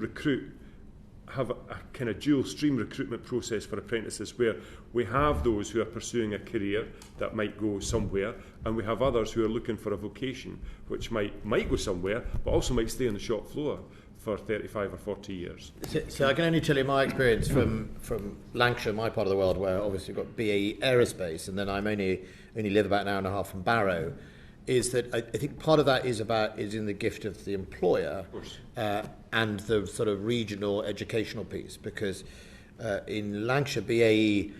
have a kind of dual stream recruitment process for apprentices, where we have those who are pursuing a career that might go somewhere, and we have others who are looking for a vocation which might go somewhere, but also might stay on the shop floor for 35 or 40 years. So I can only tell you my experience from Lancashire, my part of the world, where obviously you've got BAE Aerospace, and then I'm only live about an hour and a half from Barrow, is that I think part of that is in the gift of the employer and the sort of regional educational piece, because in Lancashire, BAE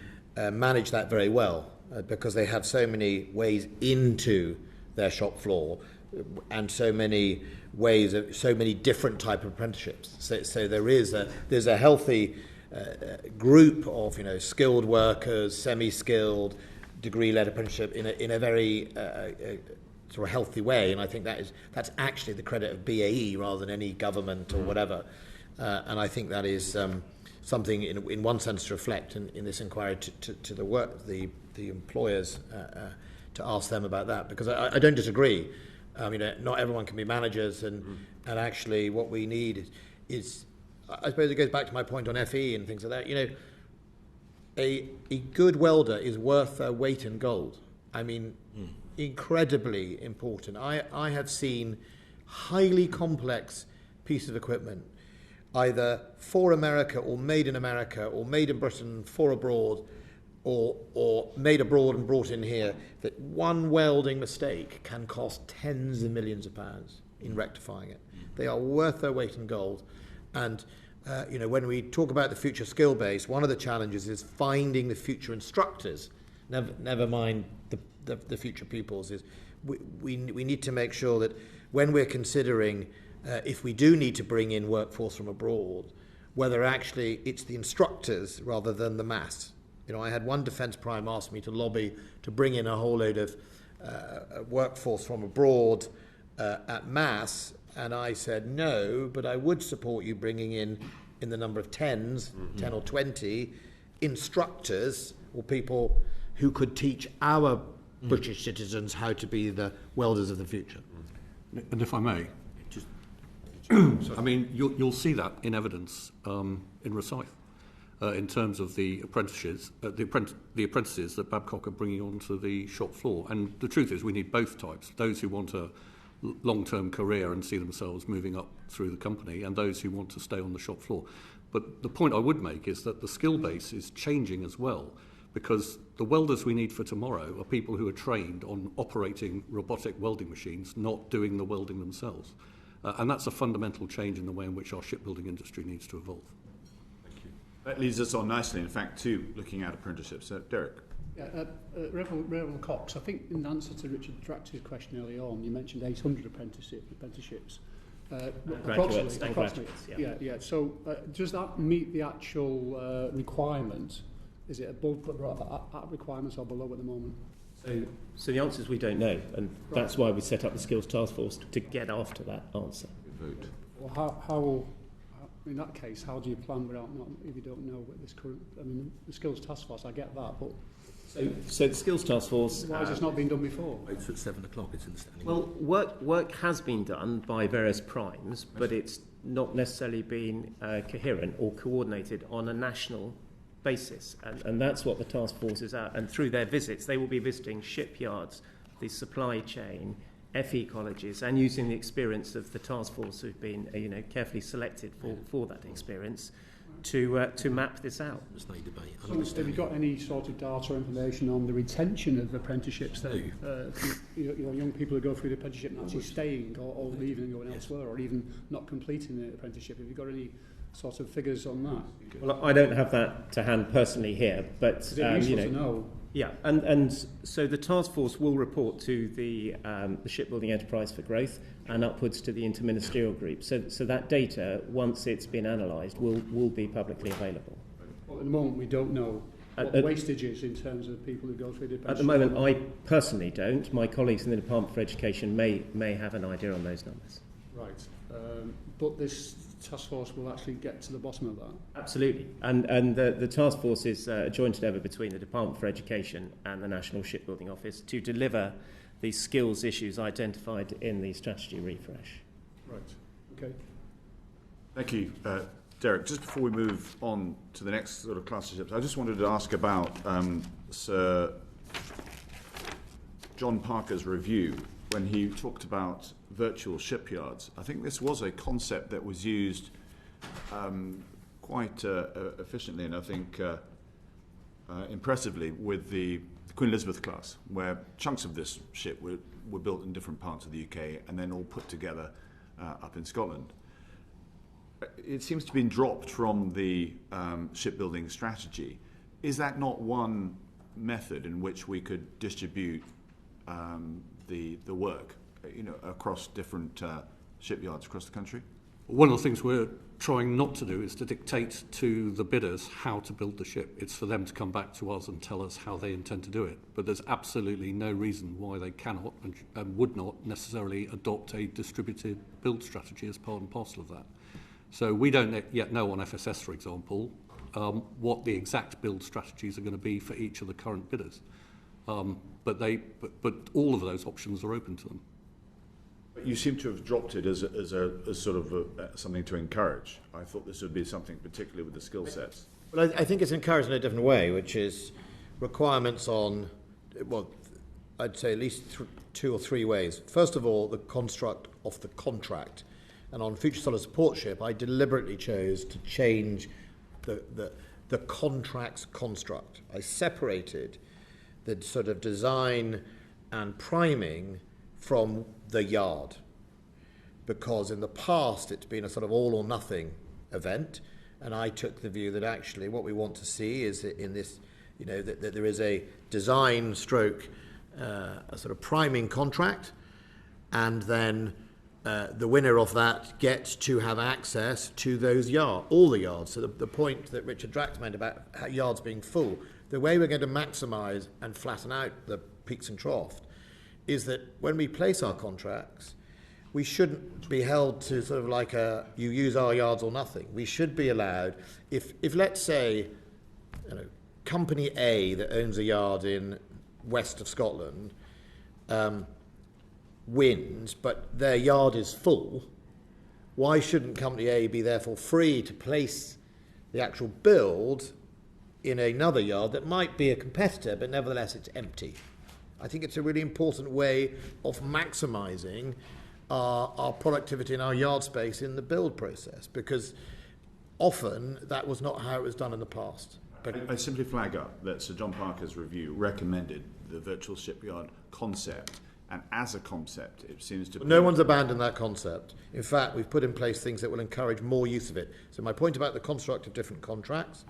manage that very well because they have so many ways into their shop floor and so many ways of so many different type of apprenticeships. So there's a healthy group of, you know, skilled workers, semi-skilled, degree-led apprenticeship in a very sort of healthy way, and I think that's actually the credit of BAE rather than any government or whatever. And I think that is something in one sense to reflect in this inquiry to the employers, to ask them about that, because I don't disagree. Not everyone can be managers, and actually what we need is, I suppose it goes back to my point on FE and things like that. A good welder is worth their weight in gold. Incredibly important. I have seen highly complex pieces of equipment, either for America or made in America or made in Britain for abroad, or made abroad and brought in here, that one welding mistake can cost tens of millions of pounds in rectifying it. They are worth their weight in gold. And when we talk about the future skill base, one of the challenges is finding the future instructors. Never mind the future pupils. Is we need to make sure that when we're considering if we do need to bring in workforce from abroad, whether actually it's the instructors rather than the mass. I had one defence prime ask me to lobby to bring in a whole load of workforce from abroad at mass, and I said no, but I would support you bringing in the number of 10 or 20 instructors or people who could teach our British citizens how to be the welders of the future. And if I may, you'll see that in evidence in Rosyth. In terms of the apprentices, the apprentices that Babcock are bringing onto the shop floor. And the truth is we need both types, those who want a long-term career and see themselves moving up through the company, and those who want to stay on the shop floor. But the point I would make is that the skill base is changing as well, because the welders we need for tomorrow are people who are trained on operating robotic welding machines, not doing the welding themselves. And that's a fundamental change in the way in which our shipbuilding industry needs to evolve. That leads us on nicely, in fact, to looking at apprenticeships. Derek. Reverend Cox, I think in answer to Richard Tractor's question early on, you mentioned 800 apprenticeships. Approximately. Yeah. So does that meet the actual requirement? Is it above at requirements or below at the moment? So the answer is we don't know, and that's why we set up the Skills Task Force to get after that answer. Well, how in that case, how do you plan without if you don't know what this current? The Skills Task Force, I get that, but so the Skills Task Force. Why has this not been done before? It's at 7 o'clock. It's in the standing. Well, work has been done by various primes, but it's not necessarily been coherent or coordinated on a national basis, and that's what the task force is at. And through their visits, they will be visiting shipyards, the supply chain, FE colleges, and using the experience of the task force who've been carefully selected for that experience to map this out. There's no debate. So have you got any sort of data or information on the retention of apprenticeships then? Young people who go through the apprenticeship and actually staying or leaving and going elsewhere, or even not completing the apprenticeship. Have you got any sort of figures on that? Well, I don't have that to hand personally here, but is it useful to know? Yeah, and so the task force will report to the Shipbuilding Enterprise for Growth and upwards to the interministerial group. So that data, once it's been analysed, will be publicly available. Well, at the moment, we don't know what the wastage is in terms of people who go through the apprenticeship. At the moment, I personally don't. My colleagues in the Department for Education may have an idea on those numbers. Right, but this task force will actually get to the bottom of that? Absolutely. And the task force is a joint endeavour between the Department for Education and the National Shipbuilding Office to deliver the skills issues identified in the strategy refresh. Right. Okay. Thank you, Derek. Just before we move on to the next sort of class of ships, I just wanted to ask about Sir John Parker's review when he talked about virtual shipyards. I think this was a concept that was used quite efficiently and I think impressively with the Queen Elizabeth class, where chunks of this ship were built in different parts of the UK and then all put together up in Scotland. It seems to have been dropped from the shipbuilding strategy. Is that not one method in which we could distribute the work across different shipyards across the country? One of the things we're trying not to do is to dictate to the bidders how to build the ship. It's for them to come back to us and tell us how they intend to do it. But there's absolutely no reason why they cannot and would not necessarily adopt a distributed build strategy as part and parcel of that. So we don't yet know on FSS, for example, what the exact build strategies are going to be for each of the current bidders. But all of those options are open to them. You seem to have dropped it as sort of something to encourage. I thought this would be something particularly with the skill sets. Well, I think it's encouraged in a different way, which is requirements on, well, I'd say at least 2 or 3 ways. First of all, the construct of the contract. And on Future Solid Support Ship, I deliberately chose to change the contract's construct. I separated the sort of design and priming from the yard, because in the past it's been a sort of all or nothing event, and I took the view that actually what we want to see is that in this, that there is a design stroke, a sort of priming contract, and then the winner of that gets to have access to those all the yards. So the point that Richard Drax made about yards being full, the way we're going to maximise and flatten out the peaks and troughs is that when we place our contracts, we shouldn't be held to sort of like you use our yards or nothing. We should be allowed, if let's say, Company A that owns a yard in west of Scotland wins, but their yard is full, why shouldn't Company A be therefore free to place the actual build in another yard that might be a competitor, but nevertheless it's empty? I think it's a really important way of maximising our productivity in our yard space in the build process, because often that was not how it was done in the past. I simply flag up that Sir John Parker's review recommended the virtual shipyard concept, and as a concept it seems to be... No one's abandoned that concept. In fact, we've put in place things that will encourage more use of it. So my point about the construct of different contracts.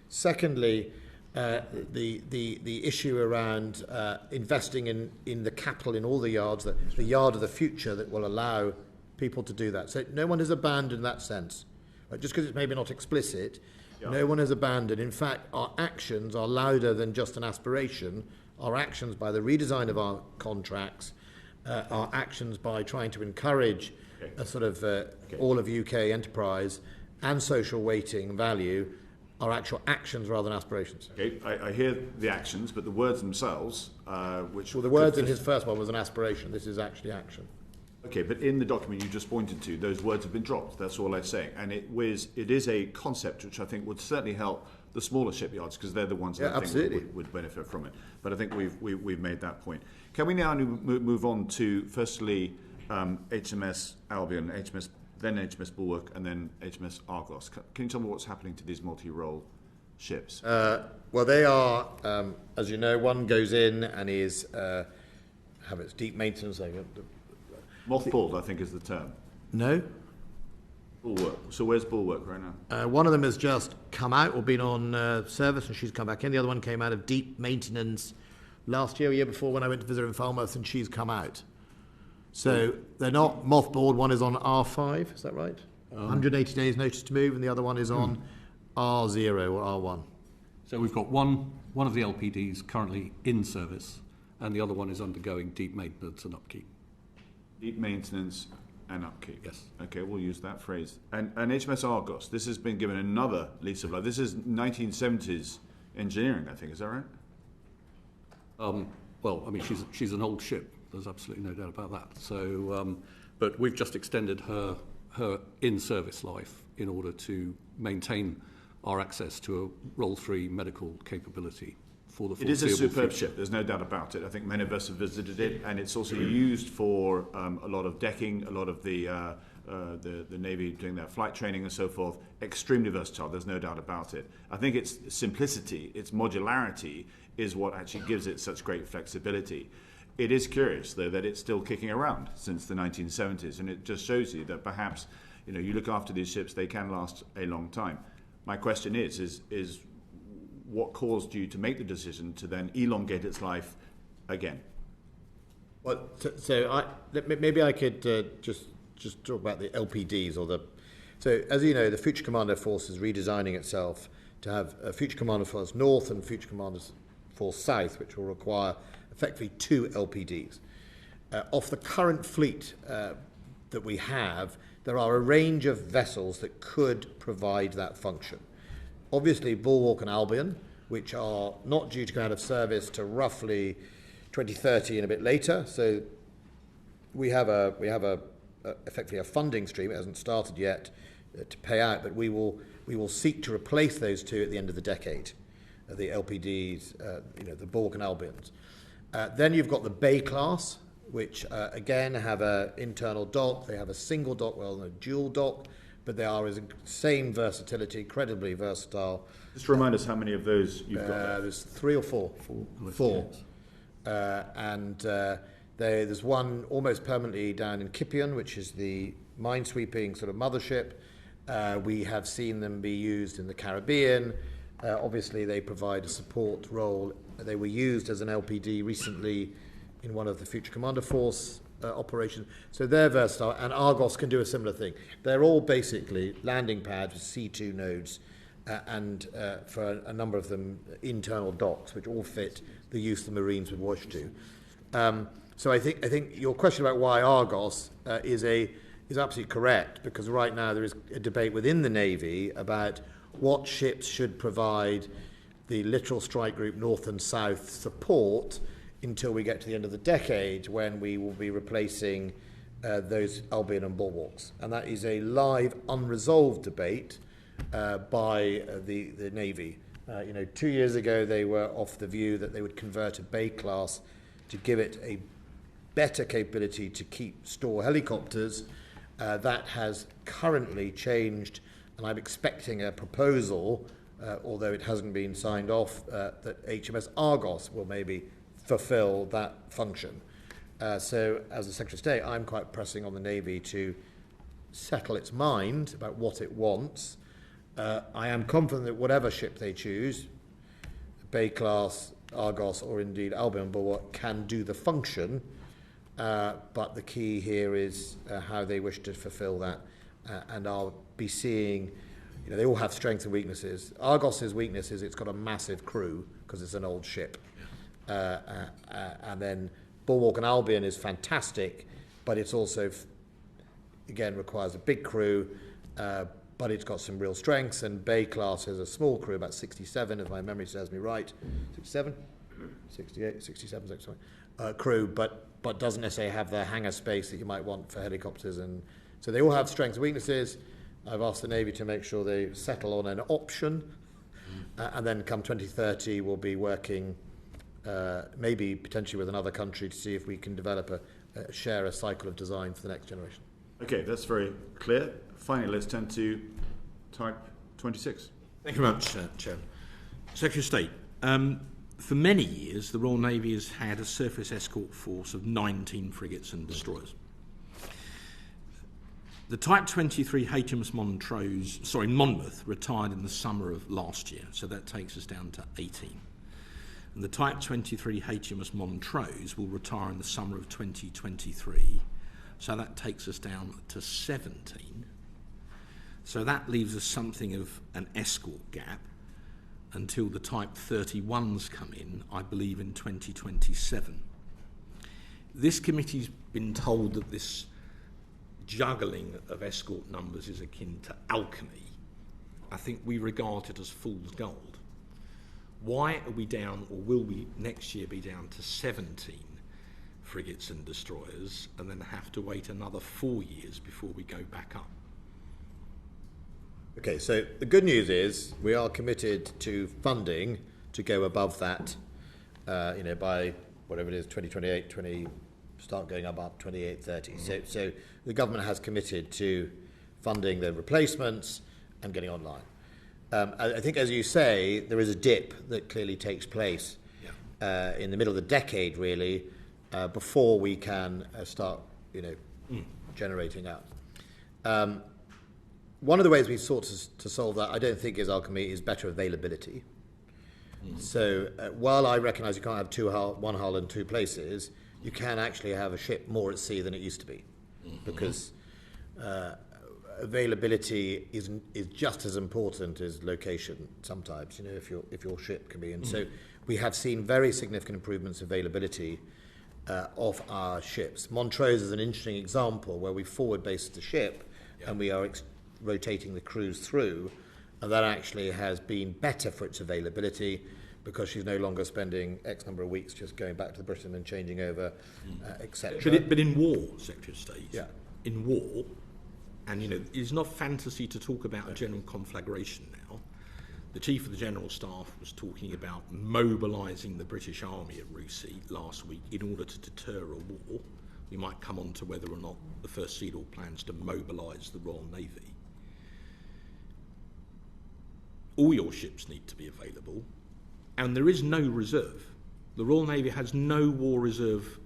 Secondly, the issue around investing in the capital in all the yards, the yard of the future that will allow people to do that. So no one has abandoned that sense. Right? Just because it's maybe not explicit, no one has abandoned. In fact, our actions are louder than just an aspiration. Our actions by the redesign of our contracts, our actions by trying to encourage a sort of all of UK enterprise and social weighting value, are actual actions rather than aspirations. Okay, I hear the actions, but the words themselves, which... Well, the words in his first one was an aspiration. This is actually action. Okay, but in the document you just pointed to, those words have been dropped. That's all I'm saying. And it is a concept which I think would certainly help the smaller shipyards, because they're the ones that I think would benefit from it. But I think we've made that point. Can we now move on to, firstly, HMS Albion, then HMS Bulwark, and then HMS Argos? Can you tell me what's happening to these multi-role ships? Well, they are, as you know, one goes in and is have its deep maintenance. Mothballed, I think, is the term. No. Bulwark. So where's Bulwark right now? One of them has just come out or been on service, and she's come back in. The other one came out of deep maintenance last year, or year before, when I went to visit her in Falmouth, and she's come out. So they're not mothballed. One is on R5, is that right? 180 days notice to move, and the other one is on R0 or R1. So we've got one of the LPDs currently in service, and the other one is undergoing deep maintenance and upkeep. Deep maintenance and upkeep. Yes. Okay, we'll use that phrase. And HMS Argos, this has been given another lease of life. This is 1970s engineering, I think. Is that right? Well, I mean, she's an old ship. There's absolutely no doubt about that. So, but we've just extended her in-service life in order to maintain our access to a roll-free medical capability for the foreseeable future. It is a superb ship, there's no doubt about it. I think many of us have visited it, and it's also used for a lot of decking, a lot of the Navy doing their flight training and so forth. Extremely versatile, there's no doubt about it. I think its simplicity, its modularity is what actually gives it such great flexibility. It is curious, though, that it's still kicking around since the 1970s, and it just shows you that perhaps, you look after these ships, they can last a long time. My question is what caused you to make the decision to then elongate its life again? Well, so maybe I could just talk about the LPDs So, as you know, the Future Commander Force is redesigning itself to have a Future Commander Force North and Future Commander Force South, which will require effectively 2 LPDs. Off the current fleet that we have, there are a range of vessels that could provide that function. Obviously, Bulwark and Albion, which are not due to go out of service to roughly 2030 and a bit later, so we have effectively a funding stream. It hasn't started yet to pay out, but we will seek to replace those two at the end of the decade, the LPDs, the Borg and Albions. Then you've got the Bay class, which again have an internal dock. They have a single dock rather than a dual dock, but they are the same versatility, incredibly versatile. Just remind us how many of those you've got. There's 3 or 4. Four. There's one almost permanently down in Kipion, which is the minesweeping sort of mothership. We have seen them be used in the Caribbean. Obviously, they provide a support role. They were used as an LPD recently in one of the Future Commander Force operations. So they're versatile, and Argos can do a similar thing. They're all basically landing pads with C2 nodes, and for a number of them, internal docks, which all fit the use the Marines would wish to. So I think your question about why Argos is absolutely correct, because right now there is a debate within the Navy about what ships should provide the littoral strike group north and south support until we get to the end of the decade, when we will be replacing those Albion and bulwarks. And that is a live, unresolved debate by the Navy. 2 years ago they were off the view that they would convert a Bay class to give it a better capability to store helicopters. That has currently changed, and I'm expecting a proposal, although it hasn't been signed off, that HMS Argos will maybe fulfill that function. So as the Secretary of State, I'm quite pressing on the Navy to settle its mind about what it wants. I am confident that whatever ship they choose, Bay class, Argos, or indeed Albion Bulwark, can do the function, but the key here is how they wish to fulfill that, and I'll be seeing, they all have strengths and weaknesses. Argos's weakness is it's got a massive crew because it's an old ship, and then Bulwark and Albion is fantastic, but it's also, again, requires a big crew, but it's got some real strengths, and Bay class has a small crew, about 67, if my memory serves me right. 67? 68, 67, sorry. Crew, but doesn't necessarily have the hangar space that you might want for helicopters. And so they all have strengths and weaknesses. I've asked the Navy to make sure they settle on an option, and then come 2030 we'll be working maybe potentially with another country to see if we can develop share a cycle of design for the next generation. Okay, that's very clear. Finally, let's turn to Type 26. Thank you very much, Chairman. Secretary of State, for many years the Royal Navy has had a surface escort force of 19 frigates and destroyers. The Type 23 HMS Monmouth retired in the summer of last year, so that takes us down to 18. And the Type 23 HMS Montrose will retire in the summer of 2023, so that takes us down to 17. So that leaves us something of an escort gap until the Type 31s come in, I believe in 2027. This committee's been told that this juggling of escort numbers is akin to alchemy. I think we regard it as fool's gold. Why are we down, or will we next year be down to 17 frigates and destroyers, and then have to wait another 4 years before we go back up? Okay, so the good news is we are committed to funding to go above that, by whatever it is, 2028, start going up 28, 30. So the government has committed to funding the replacements and getting online. I think, as you say, there is a dip that clearly takes place in the middle of the decade, really, before we can start, generating out. One of the ways we've sought to solve that, I don't think is alchemy, is better availability. So while I recognise you can't have one hull in two places, you can actually have a ship more at sea than it used to be, because availability is just as important as location sometimes, if your ship can be. And so we have seen very significant improvements in availability of our ships. Montrose is an interesting example where we forward based the ship and we are rotating the crews through, and that actually has been better for its availability. because she's no longer spending X number of weeks just going back to the Britain and changing over, etc. But in war, Secretary of State, Yeah. in war, and it's not fantasy to talk about a general conflagration now. The Chief of the General Staff was talking about mobilising the British Army at Russia last week in order to deter a war. We might come on to whether or not the First Sea Lord plans to mobilise the Royal Navy. All your ships need to be available, and there is no reserve. The Royal Navy has no war reserve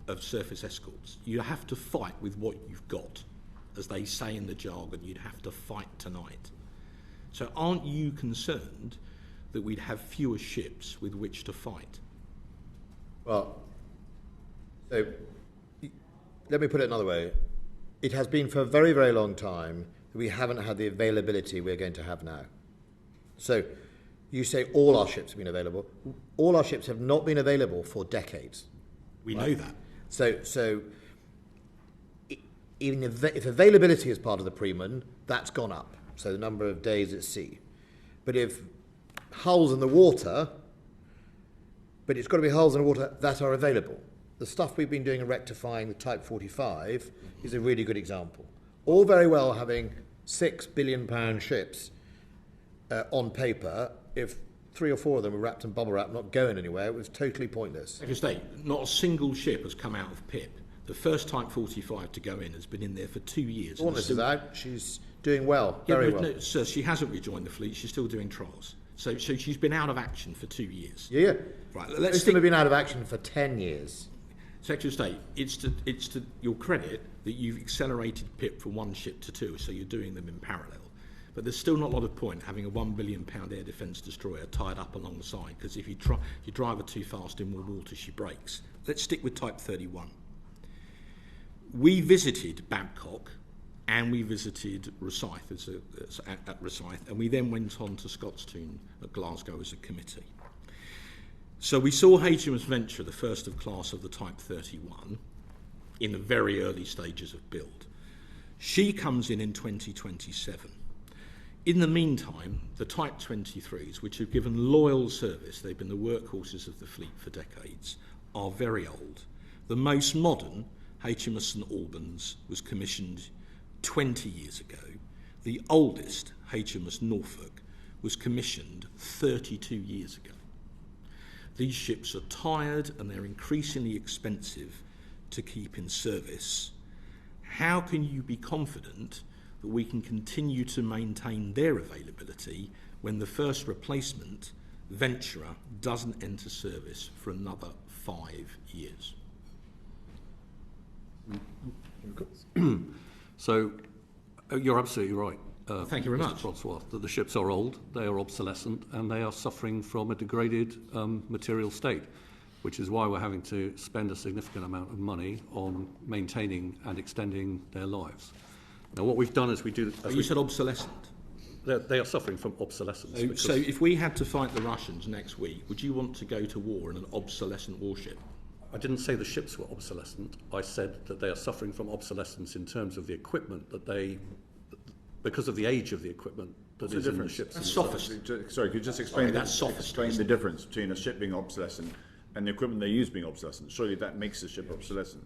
of surface escorts. You have to fight with what you've got. As they say in the jargon, you'd have to fight tonight. So aren't you concerned that we'd have fewer ships with which to fight? Well, so let me put it another way. It has been for a very, very long time that we haven't had the availability we're going to have now. So you say all our ships have been available. All our ships have not been available for decades. We know that. So even if availability is part of the premium, that's gone up. So the number of days at sea. But if hulls in the water, but it's got to be hulls in the water that are available. The stuff we've been doing in rectifying the Type 45 is a really good example. All very well having £6 billion ships on paper, if 3 or 4 of them were wrapped in bubble wrap, not going anywhere, it was totally pointless. Secretary of State, not a single ship has come out of PIP. The first Type 45 to go in has been in there for 2 years. Wallace is out. She's doing well, very well. No, sir, she hasn't rejoined the fleet. She's still doing trials. So she's been out of action for 2 years. Yeah. Right. Let's still have been out of action for 10 years. Secretary of State, it's to your credit that you've accelerated PIP from 1 ship to 2, so you're doing them in parallel. But there's still not a lot of point having a £1 billion air defence destroyer tied up alongside, because if you drive her too fast in more water, she breaks. Let's stick with Type 31. We visited Babcock and we visited Rosyth at Rosyth, and we then went on to Scottstoun at Glasgow as a committee. So we saw HMS Venture, the first of class of the Type 31, in the very early stages of build. She comes in 2027. In the meantime, the Type 23s, which have given loyal service, they've been the workhorses of the fleet for decades, are very old. The most modern, HMS St Albans, was commissioned 20 years ago. The oldest, HMS Norfolk, was commissioned 32 years ago. These ships are tired and they're increasingly expensive to keep in service. How can you be confident that we can continue to maintain their availability when the first replacement, Venturer, doesn't enter service for another 5 years? So you're absolutely right. Thank you very much. Wadsworth, that the ships are old, they are obsolescent, and they are suffering from a degraded material state, which is why we're having to spend a significant amount of money on maintaining and extending their lives. Now, what we've done is You said obsolescent. They are suffering from obsolescence. So if we had to fight the Russians next week, would you want to go to war in an obsolescent warship? I didn't say the ships were obsolescent. I said that they are suffering from obsolescence in terms of the equipment that because of the age of the equipment that is in the ships. That's sophist. Sorry, could you just explain Explain the difference between a ship being obsolescent and the equipment they use being obsolescent? Surely that makes the ship obsolescent.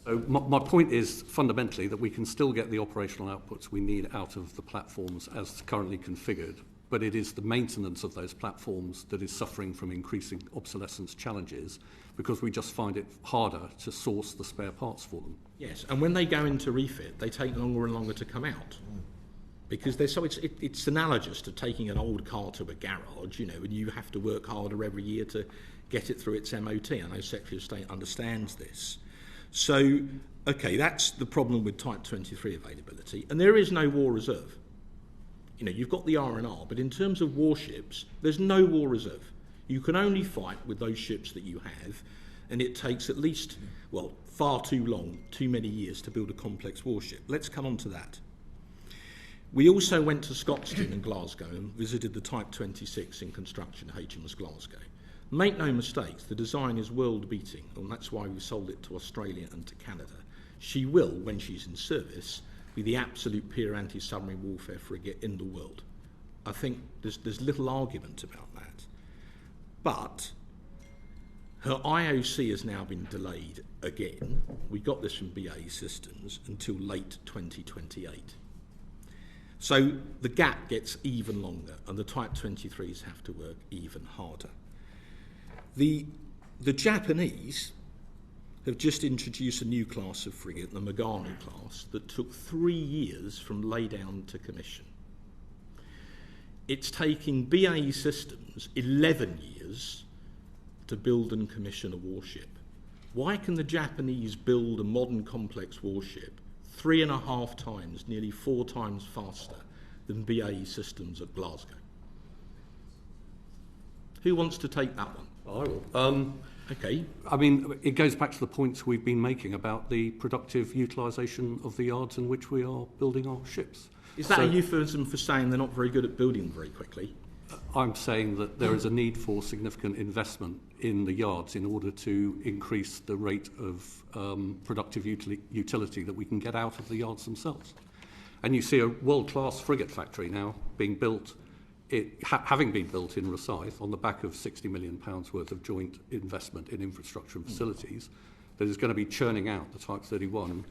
So my point is fundamentally that we can still get the operational outputs we need out of the platforms as currently configured, but it is the maintenance of those platforms that is suffering from increasing obsolescence challenges because we just find it harder to source the spare parts for them. Yes, and when they go into refit, they take longer and longer to come out. Because it's analogous to taking an old car to a garage, and you have to work harder every year to get it through its MOT. I know Secretary of State understands this. So, okay, that's the problem with Type 23 availability. And there is no war reserve. You've got the R&R, but in terms of warships, there's no war reserve. You can only fight with those ships that you have, and it takes at least, far too long, too many years to build a complex warship. Let's come on to that. We also went to Scottstoun and Glasgow and visited the Type 26 in construction, HMS Glasgow. Make no mistakes, the design is world-beating, and that's why we sold it to Australia and to Canada. She will, when she's in service, be the absolute peer anti-submarine warfare frigate in the world. I think there's little argument about that. But her IOC has now been delayed again. We got this from BAE Systems until late 2028. So the gap gets even longer, and the Type 23s have to work even harder. The Japanese have just introduced a new class of frigate, the Megane class, that took 3 years from laydown to commission. It's taking BAE Systems 11 years to build and commission a warship. Why can the Japanese build a modern complex warship 3.5 times, nearly 4 times faster than BAE Systems at Glasgow? Who wants to take that one? I will. Okay. I mean, it goes back to the points we've been making about the productive utilisation of the yards in which we are building our ships. Is that a euphemism for saying they're not very good at building very quickly? I'm saying that there is a need for significant investment in the yards in order to increase the rate of productive utility that we can get out of the yards themselves. And you see a world-class frigate factory now being built, having been built in Rosyth on the back of £60 million worth of joint investment in infrastructure and facilities that is going to be churning out the Type 31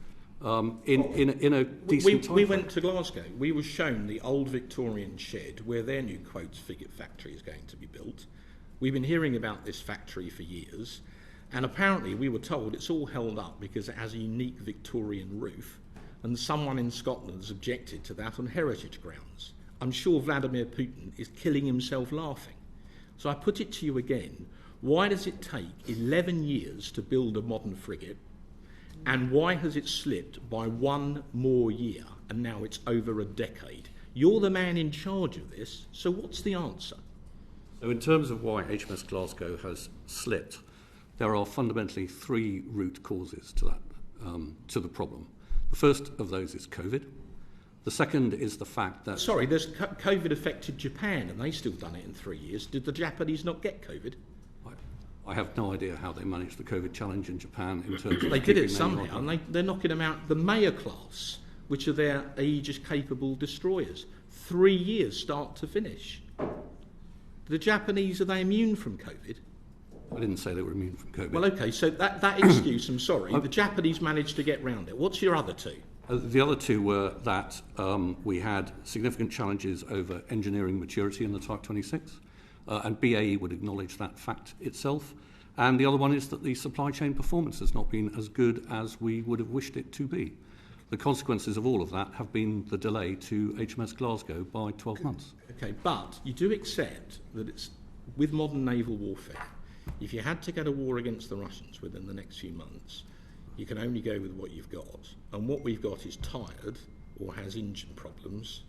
in a decent time. We went to Glasgow. We were shown the old Victorian shed where their new Quotes frigate factory is going to be built. We've been hearing about this factory for years, and apparently we were told it's all held up because it has a unique Victorian roof, and someone in Scotland has objected to that on heritage grounds. I'm sure Vladimir Putin is killing himself laughing. So I put it to you again, why does it take 11 years to build a modern frigate? And why has it slipped by 1 more year, and now it's over a decade? You're the man in charge of this, so what's the answer? So in terms of why HMS Glasgow has slipped, there are fundamentally 3 root causes to that, to the problem. The first of those is COVID. The second is the fact that... Sorry, COVID affected Japan, and they still done it in 3 years. Did the Japanese not get COVID? I have no idea how they managed the COVID challenge in Japan in terms of... They did it somehow, and they're knocking them out. The Mayor class, which are their Aegis-capable destroyers, 3 years start to finish. The Japanese, are they immune from COVID? I didn't say they were immune from COVID. Well, OK, so that excuse, I'm sorry, the Japanese managed to get round it. What's your other 2? The other 2 were that we had significant challenges over engineering maturity in the Type 26, and BAE would acknowledge that fact itself. And the other one is that the supply chain performance has not been as good as we would have wished it to be. The consequences of all of that have been the delay to HMS Glasgow by 12 months. OK, but you do accept that it's with modern naval warfare, if you had to go to war against the Russians within the next few months, you can only go with what you've got. And what we've got is tired or has engine problems.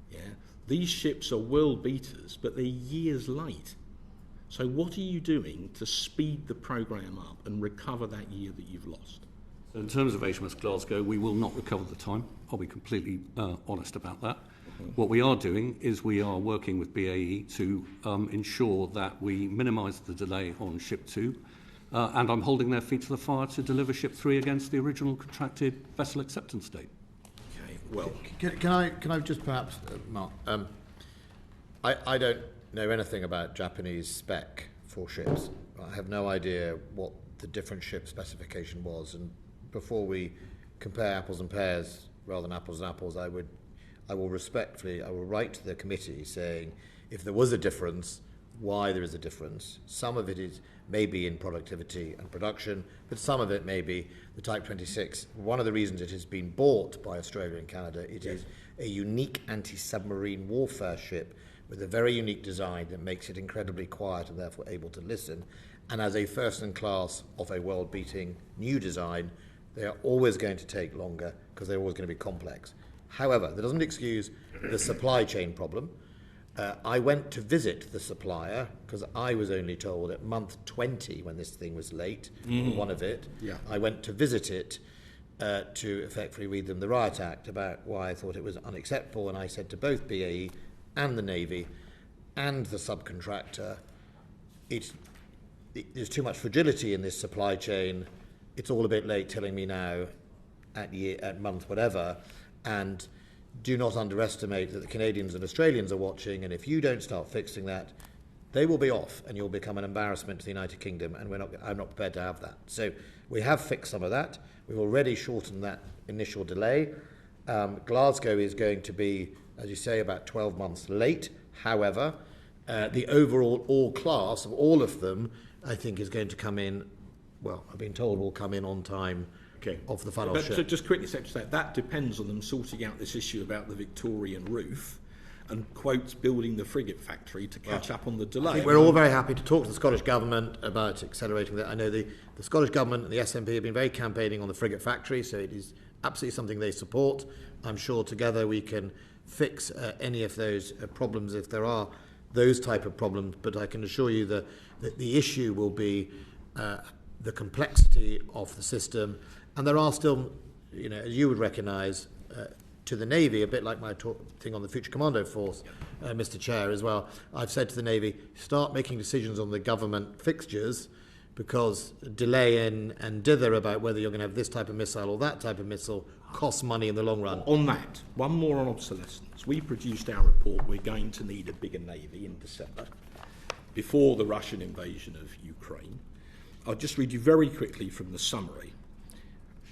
Yeah, these ships are world beaters, but they're years late. So what are you doing to speed the programme up and recover that year that you've lost? In terms of HMS Glasgow, we will not recover the time. I'll be completely honest about that. What we are doing is we are working with BAE to ensure that we minimise the delay on Ship 2, and I'm holding their feet to the fire to deliver Ship 3 against the original contracted vessel acceptance date. Okay, well... Can I just perhaps, Mark, I don't know anything about Japanese spec for ships. I have no idea what the different ship specification was, and before we compare apples and pears rather than apples and apples, I will write to the committee saying if there was a difference, why there is a difference. Some of it is maybe in productivity and production, but some of it may be the Type 26. One of the reasons it has been bought by Australia and Canada, it is a unique anti-submarine warfare ship with a very unique design that makes it incredibly quiet and therefore able to listen. And as a first-in-class of a world-beating new design, they are always going to take longer because they're always going to be complex. However, that doesn't excuse the supply chain problem. I went to visit the supplier because I was only told at month 20 when this thing was late, one of it. Yeah. I went to visit it to effectively read them the Riot Act about why I thought it was unacceptable, and I said to both BAE and the Navy and the subcontractor, there's too much fragility in this supply chain. It's all a bit late telling me now at month whatever, and do not underestimate that the Canadians and Australians are watching, and if you don't start fixing that, they will be off, and you'll become an embarrassment to the United Kingdom, and I'm not prepared to have that. So we have fixed some of that. We've already shortened that initial delay. Glasgow is going to be, as you say, about 12 months late. However, the overall all class of all of them, I think, is going to come in, well, I've been told will come in on time of the final ship. So just quickly, Secretary, that depends on them sorting out this issue about the Victorian roof and, quote, building the frigate factory to catch up on the delay. I think we're all very happy to talk to the Scottish Government about accelerating that. I know the Scottish Government and the SNP have been very campaigning on the frigate factory, so it is absolutely something they support. I'm sure together we can fix any of those problems if there are those type of problems, but I can assure you that the issue will be the complexity of the system, and there are still, as you would recognise, to the Navy, a bit like my thing on the Future Commando Force, Mr. Chair, as well. I've said to the Navy, start making decisions on the government fixtures, because delay and dither about whether you're going to have this type of missile or that type of missile costs money in the long run. On that, one more on obsolescence. We produced our report, we're going to need a bigger Navy in December, before the Russian invasion of Ukraine. I'll just read you very quickly from the summary.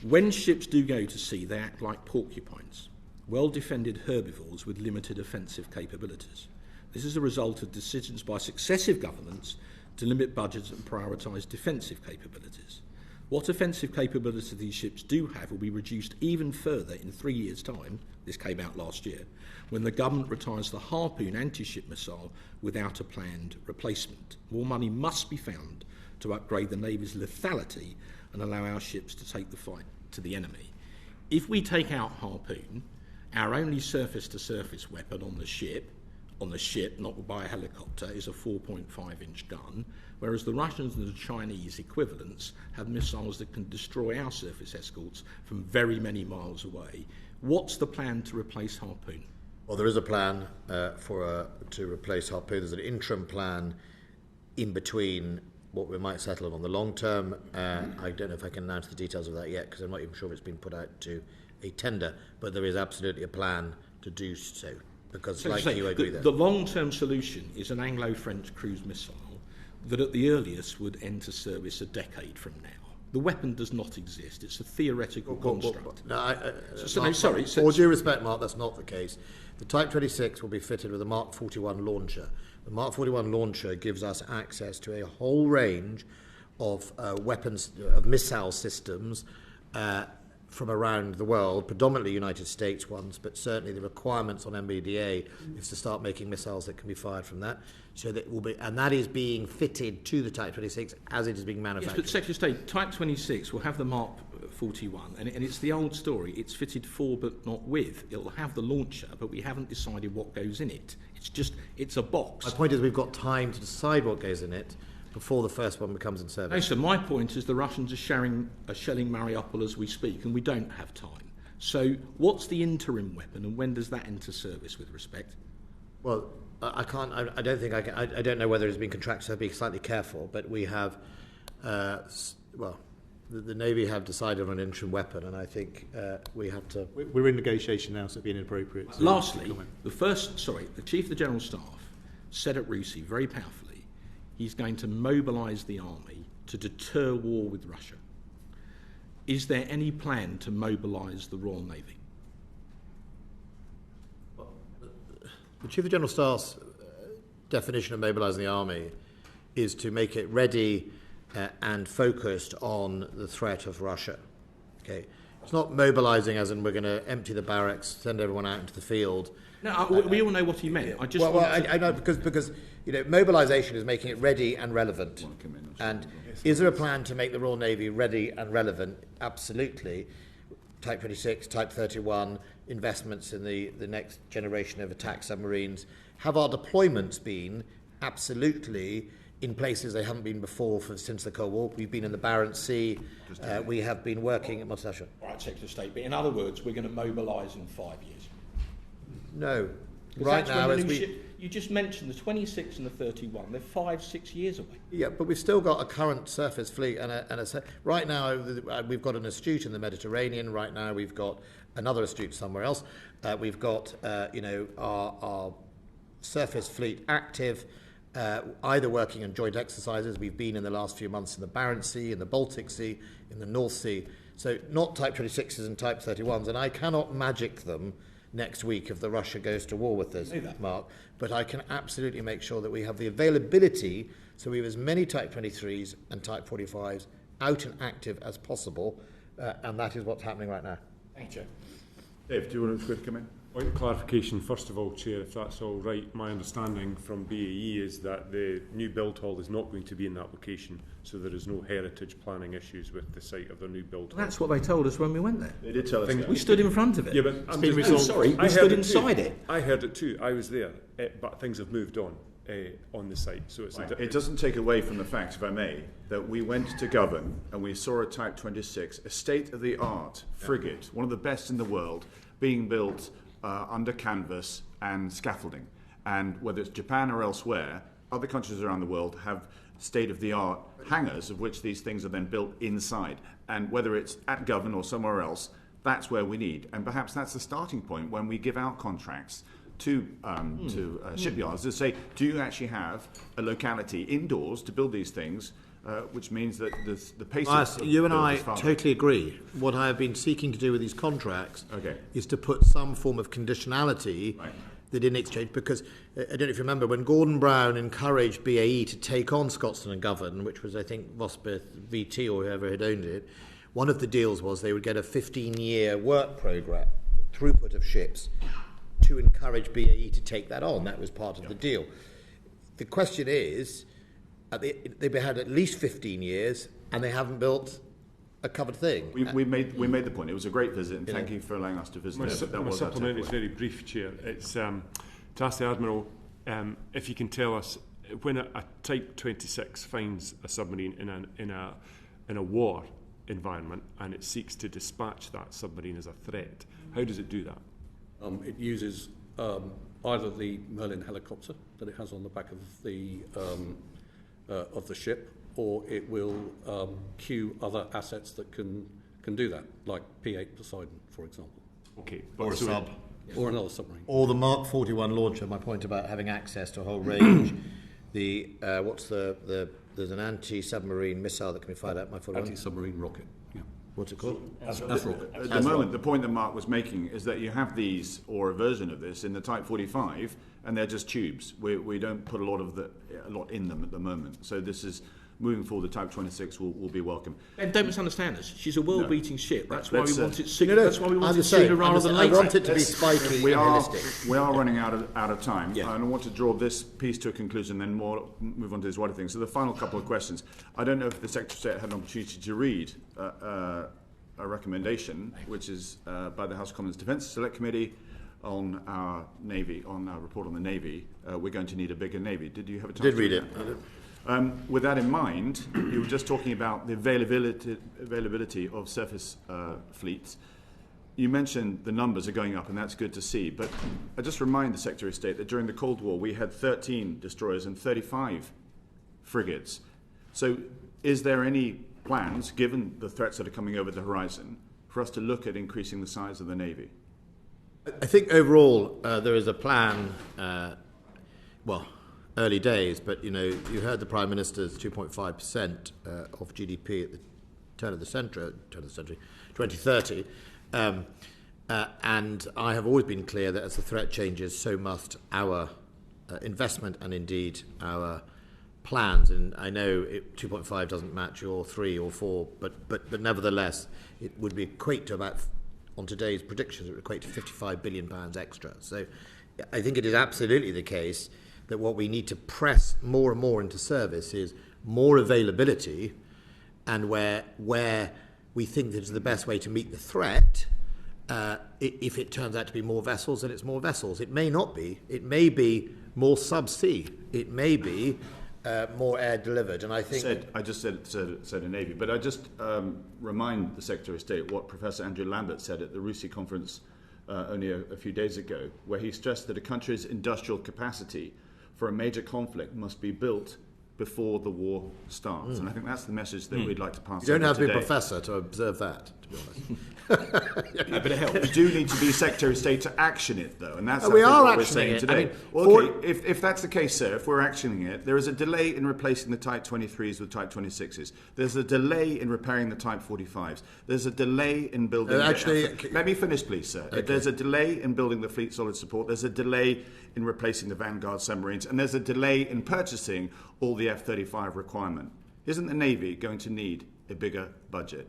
When ships do go to sea, they act like porcupines, well-defended herbivores with limited offensive capabilities. This is a result of decisions by successive governments to limit budgets and prioritise defensive capabilities. What offensive capabilities these ships do have will be reduced even further in 3 years' time, this came out last year, when the government retires the Harpoon anti-ship missile without a planned replacement. More money must be found to upgrade the Navy's lethality and allow our ships to take the fight to the enemy. If we take out Harpoon, our only surface-to-surface weapon on the ship, not by a helicopter, is a 4.5-inch gun, whereas the Russians and the Chinese equivalents have missiles that can destroy our surface escorts from very many miles away. What's the plan to replace Harpoon? Well, there is a plan to replace Harpoon. There's an interim plan in between what we might settle on the long term. I don't know if I can announce the details of that yet, because I'm not even sure if it's been put out to a tender, but there is absolutely a plan to do so, because So like you agree there. The long-term solution is an Anglo-French cruise missile that at the earliest would enter service a decade from now. The weapon does not exist. It's a theoretical construct. With all due respect, Mark, that's not the case. The Type 26 will be fitted with a Mark 41 launcher. The Mark 41 launcher gives us access to a whole range of weapons, of missile systems from around the world, predominantly United States ones, but certainly the requirements on MBDA is to start making missiles that can be fired from that. So that will be, and that is being fitted to the Type 26 as it is being manufactured. Yes, but Secretary of State, Type 26 will have the Mark 41, and it's the old story. It's fitted for but not with. It'll have the launcher, but we haven't decided what goes in it. It's a box. My point is we've got time to decide what goes in it before the first one becomes in service. No, so my point is the Russians are shelling Mariupol as we speak, and we don't have time. So what's the interim weapon, and when does that enter service with respect? Well, I can't. I don't think I can. I don't know whether it's been contracted. So I'll be slightly careful. But we have, the Navy have decided on an interim weapon, and I think we have to. We're in negotiation now, so it'd be inappropriate. Lastly, the Chief of the General Staff said at Rusi very powerfully, he's going to mobilise the army to deter war with Russia. Is there any plan to mobilise the Royal Navy? The Chief of the General Staff's definition of mobilising the army is to make it ready and focused on the threat of Russia. Okay, it's not mobilising as in we're going to empty the barracks, send everyone out into the field. No, we all know what he meant. I know because mobilisation is making it ready and relevant. And is there a plan to make the Royal Navy ready and relevant? Absolutely. Type 26, Type 31, investments in the next generation of attack submarines. Have our deployments been absolutely in places they haven't been before since the Cold War? We've been in the Barents Sea. We have been working at Mossasha. Right, Secretary of State. But in other words, we're going to mobilise in 5 years. No. Right now, you just mentioned the 26 and the 31. They're 5-6 years away. Yeah, but we've still got a current surface fleet right now we've got an astute in the Mediterranean. Right now we've got another astute somewhere else. We've got our surface fleet active. either working on joint exercises. We've been in the last few months in the Barents Sea, in the Baltic Sea, in the North Sea. So not Type 26s and Type 31s, and I cannot magic them next week if the Russia goes to war with us, Mark, but I can absolutely make sure that we have the availability so we have as many Type 23s and Type 45s out and active as possible, and that is what's happening right now. Thank you. Dave, do you want to come in? Point of clarification, first of all, Chair, if that's all right, my understanding from BAE is that the new build hall is not going to be in that location, so there is no heritage planning issues with the site of the new build hall. That's what they told us when we went there. They did tell us that. We stood in front of it. Yeah, but we stood inside it. I heard it too. I was there, but things have moved on the site. So it's it doesn't take away from the fact, if I may, that we went to Govan and we saw a Type 26, a state-of-the-art frigate, one of the best in the world, being built under canvas and scaffolding. And whether it's Japan or elsewhere, other countries around the world have state-of-the-art hangars of which these things are then built inside. And whether it's at Govan or somewhere else, that's where we need. And perhaps that's the starting point when we give out contracts to shipyards to say, do you actually have a locality indoors to build these things, which means that the pace of you and I totally agree. What I have been seeking to do with these contracts is to put some form of conditionality that in exchange, because I don't know if you remember when Gordon Brown encouraged BAE to take on Scotstoun and Govan, which was I think Vospeth VT or whoever had owned it, one of the deals was they would get a 15-year work programme, throughput of ships, to encourage BAE to take that on. That was part of the deal. The question is, they've had at least 15 years and they haven't built a covered thing. We made the point. It was a great visit, and thank you for allowing us to visit. My supplement is very brief, Chair. It's to ask the Admiral if you can tell us when a Type 26 finds a submarine in a war environment and it seeks to dispatch that submarine as a threat, how does it do that? It uses either the Merlin helicopter that it has on the back of the ship, or it will queue other assets that can do that, like P8 Poseidon, for example. Okay, or a sub. Or another submarine. Or the Mark 41 launcher, my point about having access to a whole range. There's an anti-submarine missile that can be fired at my 41. Anti-submarine rocket, yeah. What's it called? At the moment, the point that Mark was making is that you have these, or a version of this, in the Type 45, and they're just tubes. We don't put a lot in them at the moment. So this is moving forward. The Type 26 will be welcome. And don't misunderstand us. She's a world-beating ship. That's why we want it sooner. That's why we want it sooner rather than later. I want it to be spiky. We are running out of time. Yeah. And I want to draw this piece to a conclusion, then move on to this wider thing. So the final couple of questions. I don't know if the Secretary of State had an opportunity to read a recommendation, which is by the House of Commons Defence Select Committee on our Navy, on our report on the Navy. We're going to need a bigger Navy. Did you have a chance to read it? With that in mind, you were just talking about the availability of surface fleets. You mentioned the numbers are going up, and that's good to see. But I just remind the Secretary of State that during the Cold War, we had 13 destroyers and 35 frigates. So is there any plans, given the threats that are coming over the horizon, for us to look at increasing the size of the Navy? I think overall there is a plan, early days, but you heard the Prime Minister's 2.5% of GDP at the turn of the century, 2030, and I have always been clear that as the threat changes, so must our investment and indeed our plans. And I know 2.5 doesn't match your 3 or 4, but nevertheless, it would equate to about, on today's predictions, it would equate to £55 billion extra. So I think it is absolutely the case that what we need to press more and more into service is more availability, and where we think that is the best way to meet the threat, if it turns out to be more vessels, then it's more vessels. It may not be. It may be more subsea. It may be more air delivered. And I think... I just said a Navy, but I just remind the Secretary of State what Professor Andrew Lambert said at the RUSI conference only a few days ago, where he stressed that a country's industrial capacity for a major conflict must be built before the war starts. And I think that's the message that we'd like to pass on. You don't have to be a professor to observe that. be honest. No, but it helps. You do need to be Secretary of State to action it, though, and that's We are what we're actioning saying it. today. I mean, Well, okay, if that's the case, sir, if we're actioning it, there is a delay in replacing the Type 23s with Type 26s. There's a delay in repairing the Type 45s. There's a delay in building... let me finish, please, sir. Okay. There's a delay in building the fleet solid support. There's a delay in replacing the Vanguard submarines, and there's a delay in purchasing all the F-35 requirement. Isn't the Navy going to need a bigger budget?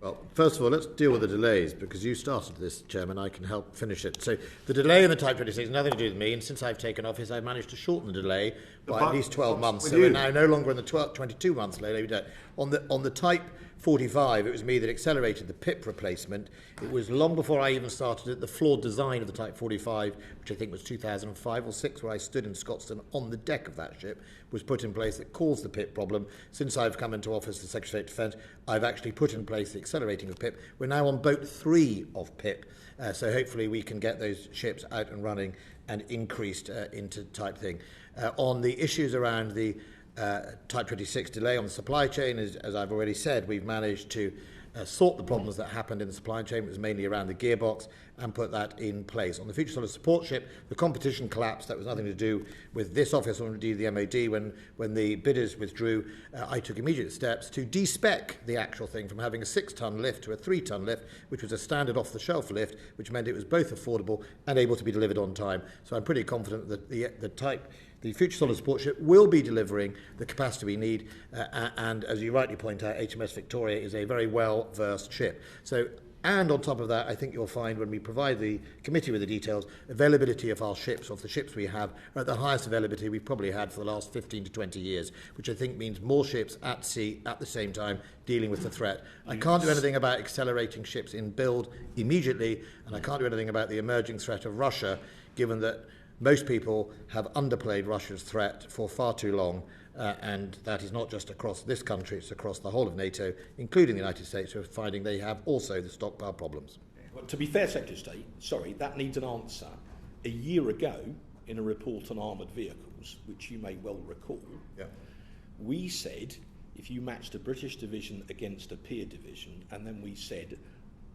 Well, first of all, let's deal with the delays, because you started this, Chairman. I can help finish it. So the delay in the Type 26 has nothing to do with me, and since I've taken office, I've managed to shorten the delay by at least 12 months. So we're now no longer in the 22 months later. On the Type 45, it was me that accelerated the PIP replacement. It was long before I even started at the flawed design of the Type 45, which I think was 2005 or 6, where I stood in Scotstoun on the deck of that ship, was put in place that caused the PIP problem. Since I've come into office as Secretary of State Defence, I've actually put in place the accelerating of PIP. We're now on boat 3 of PIP, so hopefully we can get those ships out and running and increased into type thing. On the issues around the Type 26 delay on the supply chain, as I've already said, we've managed to sort the problems that happened in the supply chain. It was mainly around the gearbox, and put that in place. On the Future Solid Support Ship, the competition collapsed. That was nothing to do with this office or indeed the MOD. When the bidders withdrew, I took immediate steps to de-spec the actual thing from having a 6-ton lift to a 3-ton lift, which was a standard off-the-shelf lift, which meant it was both affordable and able to be delivered on time. So I'm pretty confident that the Future Solid Support Ship will be delivering the capacity we need, and as you rightly point out, HMS Victoria is a very well-versed ship. And on top of that, I think you'll find when we provide the committee with the details, availability of our ships, of the ships we have, are at the highest availability we've probably had for the last 15 to 20 years, which I think means more ships at sea at the same time dealing with the threat. I can't do anything about accelerating ships in build immediately, and I can't do anything about the emerging threat of Russia, given that most people have underplayed Russia's threat for far too long, and that is not just across this country, it's across the whole of NATO, including the United States, who are finding they have also the stockpile problems. Well, to be fair, Secretary of State, sorry, that needs an answer. A year ago, in a report on armoured vehicles, which you may well recall, we said if you matched a British division against a peer division, and then we said,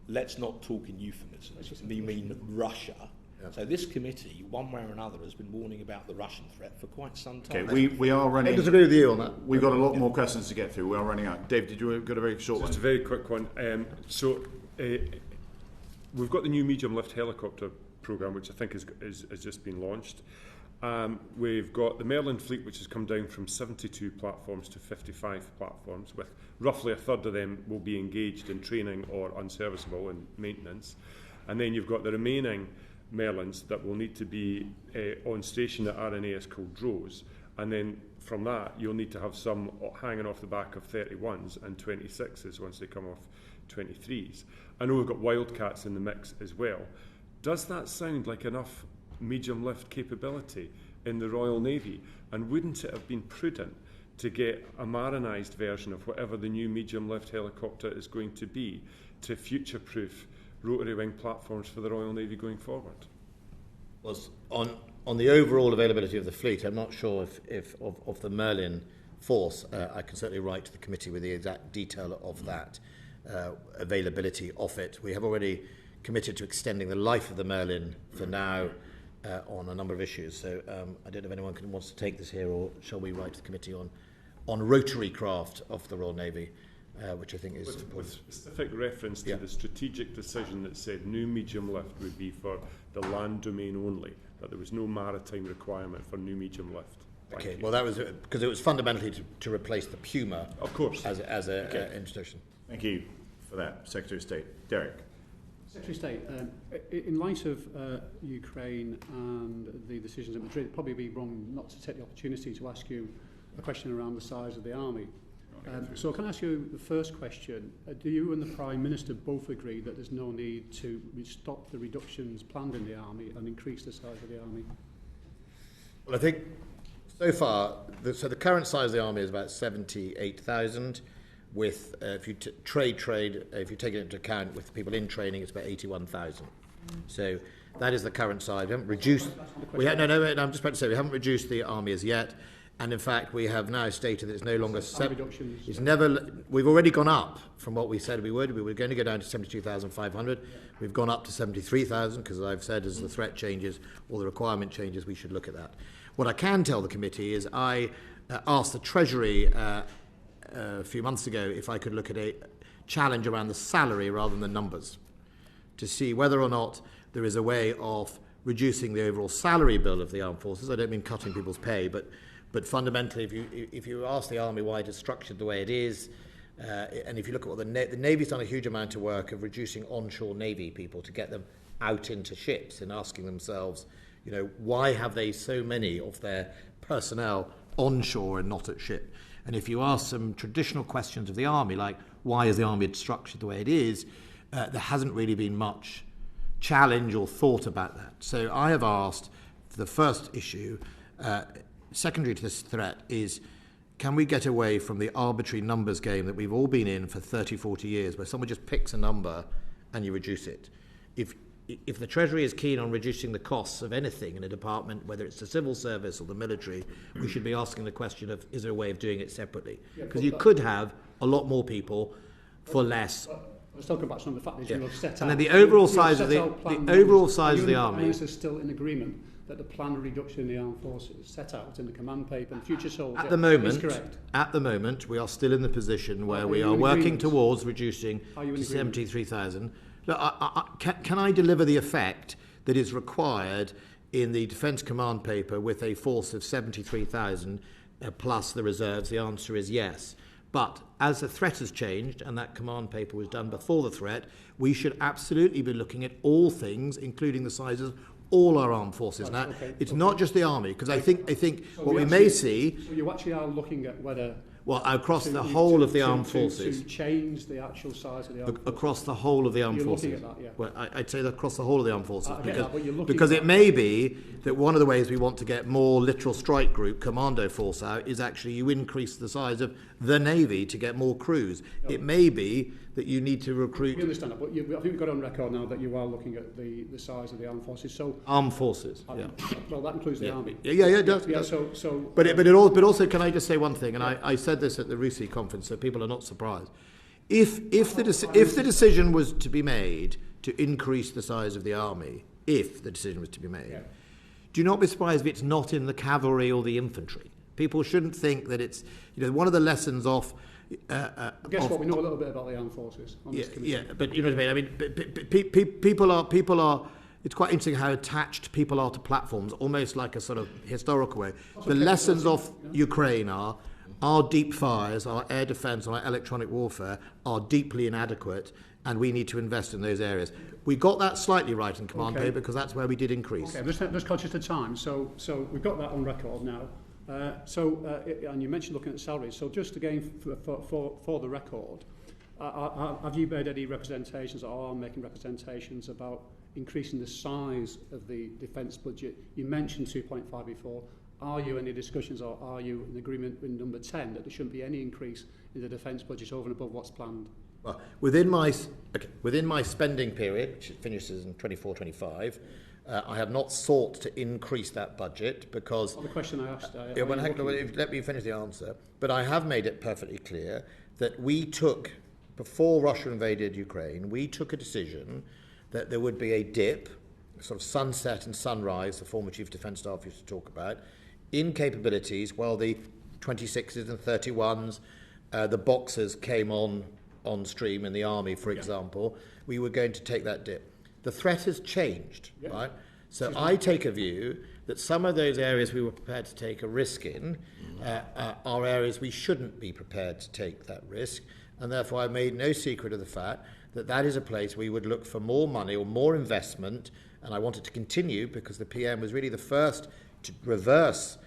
let's not talk in euphemisms, we mean Russia. So this committee, one way or another, has been warning about the Russian threat for quite some time. Okay, we are running... I disagree with you on that. We've got a lot more questions to get through. We are running out. Dave, did you got a very short one? Just a very quick one. We've got the new medium lift helicopter programme, which I think has just been launched. We've got the Merlin fleet, which has come down from 72 platforms to 55 platforms, with roughly a third of them will be engaged in training or unserviceable in maintenance. And then you've got the remaining Merlins that will need to be on station at RNAS called DROs, and then from that you'll need to have some hanging off the back of 31s and 26s once they come off 23s. I know we've got Wildcats in the mix as well. Does that sound like enough medium lift capability in the Royal Navy, and wouldn't it have been prudent to get a marinised version of whatever the new medium lift helicopter is going to be to future-proof rotary wing platforms for the Royal Navy going forward? Well, on the overall availability of the fleet, I'm not sure if of the Merlin force, I can certainly write to the committee with the exact detail of that availability of it. We have already committed to extending the life of the Merlin for now on a number of issues. So I don't know if anyone wants to take this here, or shall we write to the committee on rotary craft of the Royal Navy, which I think is important. With specific reference to the strategic decision that said new medium lift would be for the land domain only, that there was no maritime requirement for new medium lift. Okay, well that was because it was fundamentally to replace the Puma, of course, as an institution. Thank you for that, Secretary of State. Derek. Secretary of State, in light of Ukraine and the decisions at Madrid, it'd probably be wrong not to take the opportunity to ask you a question around the size of the army. So can I ask you the first question? Do you and the Prime Minister both agree that there's no need to stop the reductions planned in the army and increase the size of the army? Well, I think so far, the current size of the army is about 78,000. With if you if you take it into account with people in training, it's about 81,000. So that is the current size. We haven't reduced. I'm just about to say we haven't reduced the army as yet. And in fact, we have now stated that it's no longer... reductions. It's never... We've already gone up from what we said we would. We were going to go down to 72,500. Yeah. We've gone up to 73,000 because, as I've said, as the threat changes or the requirement changes, we should look at that. What I can tell the committee is I asked the Treasury a few months ago if I could look at a challenge around the salary rather than the numbers to see whether or not there is a way of reducing the overall salary bill of the armed forces. I don't mean cutting people's pay, but fundamentally, if you ask the Army why it is structured the way it is, and if you look at what the Navy's done a huge amount of work of reducing onshore Navy people to get them out into ships and asking themselves, you know, why have they so many of their personnel onshore and not at ship? And if you ask some traditional questions of the Army, like why is the Army structured the way it is, there hasn't really been much challenge or thought about that. So I have asked for the first issue, secondary to this threat, is can we get away from the arbitrary numbers game that we've all been in for 30, 40 years, where someone just picks a number and you reduce it? If the Treasury is keen on reducing the costs of anything in a department, whether it's the civil service or the military, we should be asking the question of, is there a way of doing it separately? Because you could have a lot more people for less. I was talking about some of the factors you have set out. And then the overall size of the Army. Is still in agreement that the planned reduction in the armed forces set out in the command paper and future soldier is correct? At the moment, we are still in the position where we are working towards reducing to 73,000. Look, can I deliver the effect that is required in the Defence Command paper with a force of 73,000 plus the reserves? The answer is yes. But as the threat has changed, and that command paper was done before the threat, we should absolutely be looking at all things, including the sizes of all our armed forces. Now, it's not just the Army, because I think so what we may see... So you actually are looking at whether... Well, across the whole of the armed forces. To change the actual size of the armed forces. Across the whole of the armed forces. You're looking at that, yeah. Well, I'd say that across the whole of the armed forces. Because it may be that one of the ways we want to get more littoral strike group commando force out is actually you increase the size of the Navy to get more crews. Yeah. It may be that you need to recruit... We understand that, but I think we've got on record now that you are looking at the size of the armed forces. So armed forces, yeah. Well, that includes the Army. Yeah, it does. Yeah, But also, can I just say one thing? And I said this at the RUSI conference, so people are not surprised. If the decision was to be made to increase the size of the Army, do not be surprised if it's not in the cavalry or the infantry. People shouldn't think that it's, one of the lessons of... Guess what? We know a little bit about the armed forces on this committee. Yeah, but you know what I mean. People are. It's quite interesting how attached people are to platforms, almost like a sort of historical way. The lessons of Ukraine are our deep fires, our air defence, our electronic warfare are deeply inadequate, and we need to invest in those areas. We got that slightly right in command paper because that's where we did increase. Okay, just conscious of time. So we've got that on record now. And you mentioned looking at salaries. So just again for the record, have you made any representations or are making representations about increasing the size of the defence budget? You mentioned 2.5 before. Are you in any discussions or are you in agreement with number 10 that there shouldn't be any increase in the defence budget over and above what's planned? Well, within my spending period, which finishes in 24-25, I have not sought to increase that budget because... Well, the question I asked... let me finish the answer. But I have made it perfectly clear that we took, before Russia invaded Ukraine, we took a decision that there would be a dip, sort of sunset and sunrise, the former Chief of Defence Staff used to talk about, in capabilities while the 26s and 31s, the Boxers came on stream in the Army, for example. We were going to take that dip. The threat has changed, right? So I take a view that some of those areas we were prepared to take a risk in are areas we shouldn't be prepared to take that risk, and therefore I made no secret of the fact that that is a place we would look for more money or more investment, and I wanted to continue because the PM was really the first to reverse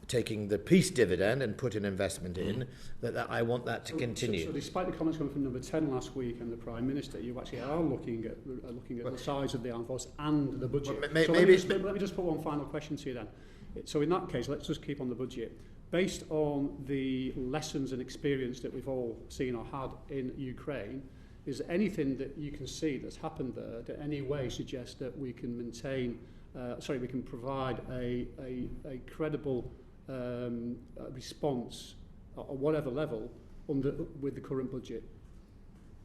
taking the peace dividend and put an investment in, that I want that to continue. So despite the comments coming from number 10 last week and the Prime Minister, you actually are looking at the size of the armed force and the budget. Let me just put one final question to you then. So in that case, let's just keep on the budget. Based on the lessons and experience that we've all seen or had in Ukraine, is there anything that you can see that's happened there that in any way suggests that we can maintain, we can provide a credible response at whatever level with the current budget?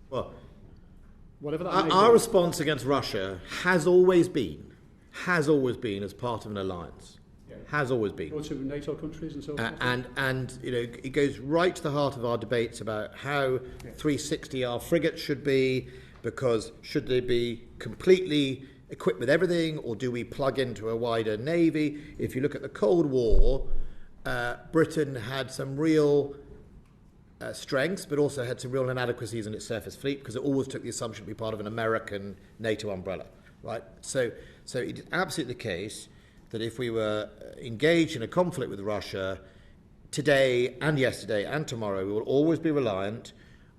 Well, whatever that our response against Russia has always been as part of an alliance. Has always been. Go to NATO countries and so forth. And you know, it goes right to the heart of our debates about how 360 our frigates should be, because should they be completely equipped with everything, or do we plug into a wider navy? If you look at the Cold War, Britain had some real strengths, but also had some real inadequacies in its surface fleet, because it always took the assumption to be part of an American NATO umbrella, right? So it is absolutely the case that if we were engaged in a conflict with Russia today and yesterday and tomorrow, we will always be reliant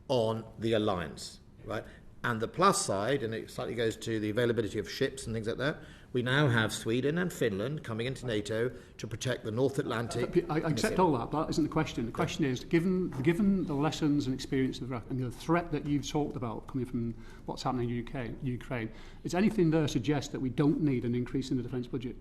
on the alliance, right? And the plus side, and it slightly goes to the availability of ships and things like that, we now have Sweden and Finland coming into NATO to protect the North Atlantic. I accept all that, but that isn't the question. The question is, given the lessons and experience of and the threat that you've talked about coming from what's happening in Ukraine, is anything there suggest that we don't need an increase in the defence budget?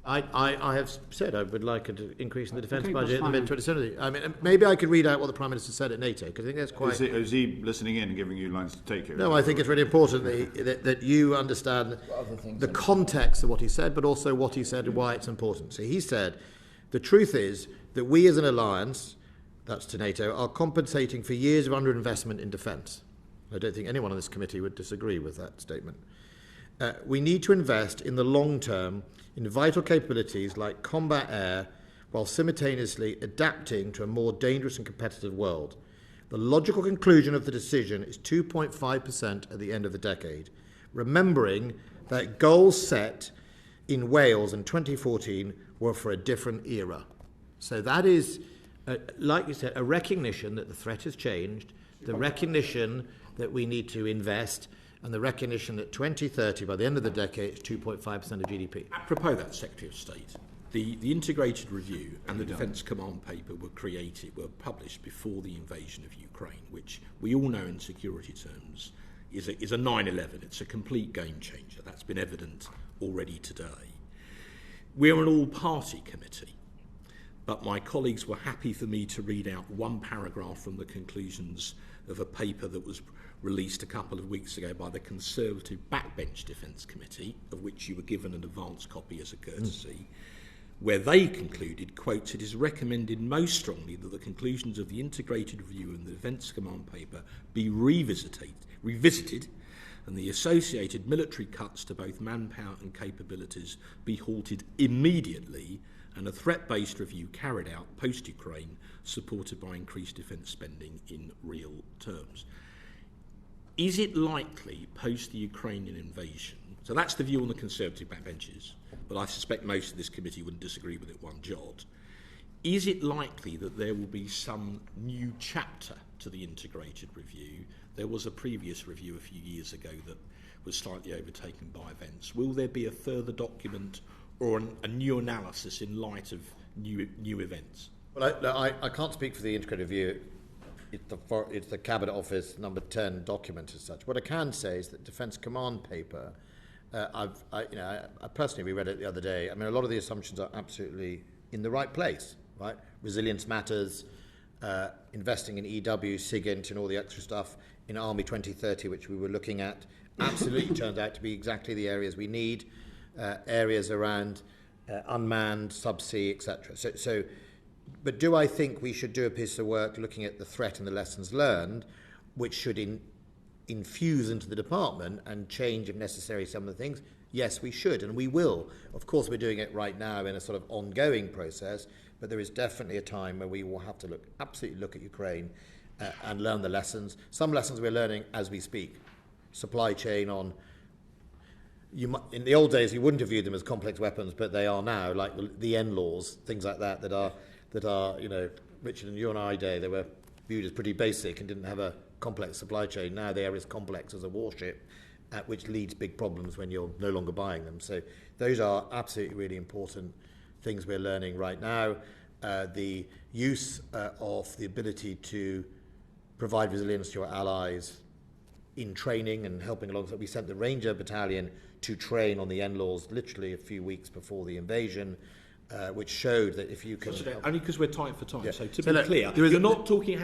I have said I would like an increase in the defence budget in the mid-20th. I mean, maybe I could read out what the Prime Minister said at NATO, because I think that's quite... Is he listening in and giving you lines to take here? No, I think it's really important that you understand the context of what he said, but also what he said and why it's important. So he said, the truth is that we as an alliance, that's to NATO, are compensating for years of underinvestment in defence. I don't think anyone on this committee would disagree with that statement. We need to invest in the long term in vital capabilities like combat air, while simultaneously adapting to a more dangerous and competitive world. The logical conclusion of the decision is 2.5% at the end of the decade, remembering that goals set in Wales in 2014 were for a different era. So that is, like you said, a recognition that the threat has changed, the recognition that we need to invest, and the recognition that 2030, by the end of the decade, is 2.5% of GDP. Apropos that, Secretary of State, the integrated review and the Defence Command paper were published before the invasion of Ukraine, which we all know in security terms is a 9/11. It's a complete game changer. That's been evident already today. We're an all-party committee, but my colleagues were happy for me to read out one paragraph from the conclusions of a paper that was released a couple of weeks ago by the Conservative Backbench Defence Committee, of which you were given an advance copy as a courtesy, where they concluded, quote, "It is recommended most strongly that the conclusions of the integrated review and the Defence Command paper be revisited, and the associated military cuts to both manpower and capabilities be halted immediately, and a threat-based review carried out post-Ukraine, supported by increased defence spending in real terms." Is it likely, post the Ukrainian invasion, so that's the view on the Conservative backbenches, but I suspect most of this committee wouldn't disagree with it one jot, is it likely that there will be some new chapter to the integrated review? There was a previous review a few years ago that was slightly overtaken by events. Will there be a further document or a new analysis in light of new events? Well, I can't speak for the integrated review. It's the Cabinet Office number 10 document as such. What I can say is that Defence Command paper, I personally reread it the other day. I mean, a lot of the assumptions are absolutely in the right place, right? Resilience matters, investing in EW, SIGINT and all the extra stuff in Army 2030, which we were looking at, absolutely turned out to be exactly the areas we need, areas around unmanned, subsea, etc. But do I think we should do a piece of work looking at the threat and the lessons learned, which should infuse into the department and change, if necessary, some of the things? Yes, we should, and we will. Of course, we're doing it right now in a sort of ongoing process, but there is definitely a time where we will have to absolutely look at Ukraine and learn the lessons. Some lessons we're learning as we speak. Supply chain on... in the old days, you wouldn't have viewed them as complex weapons, but they are now, like the NLAWs, things like that are, Richard and you and I day, they were viewed as pretty basic and didn't have a complex supply chain. Now they are as complex as a warship, which leads big problems when you're no longer buying them. So those are absolutely really important things we're learning right now. The use of the ability to provide resilience to your allies in training and helping along. So we sent the Ranger Battalion to train on the NLAWs literally a few weeks before the invasion. which showed that if you can... Only because we're tight for time. Yeah. So to So be look, clear, there is you're not talking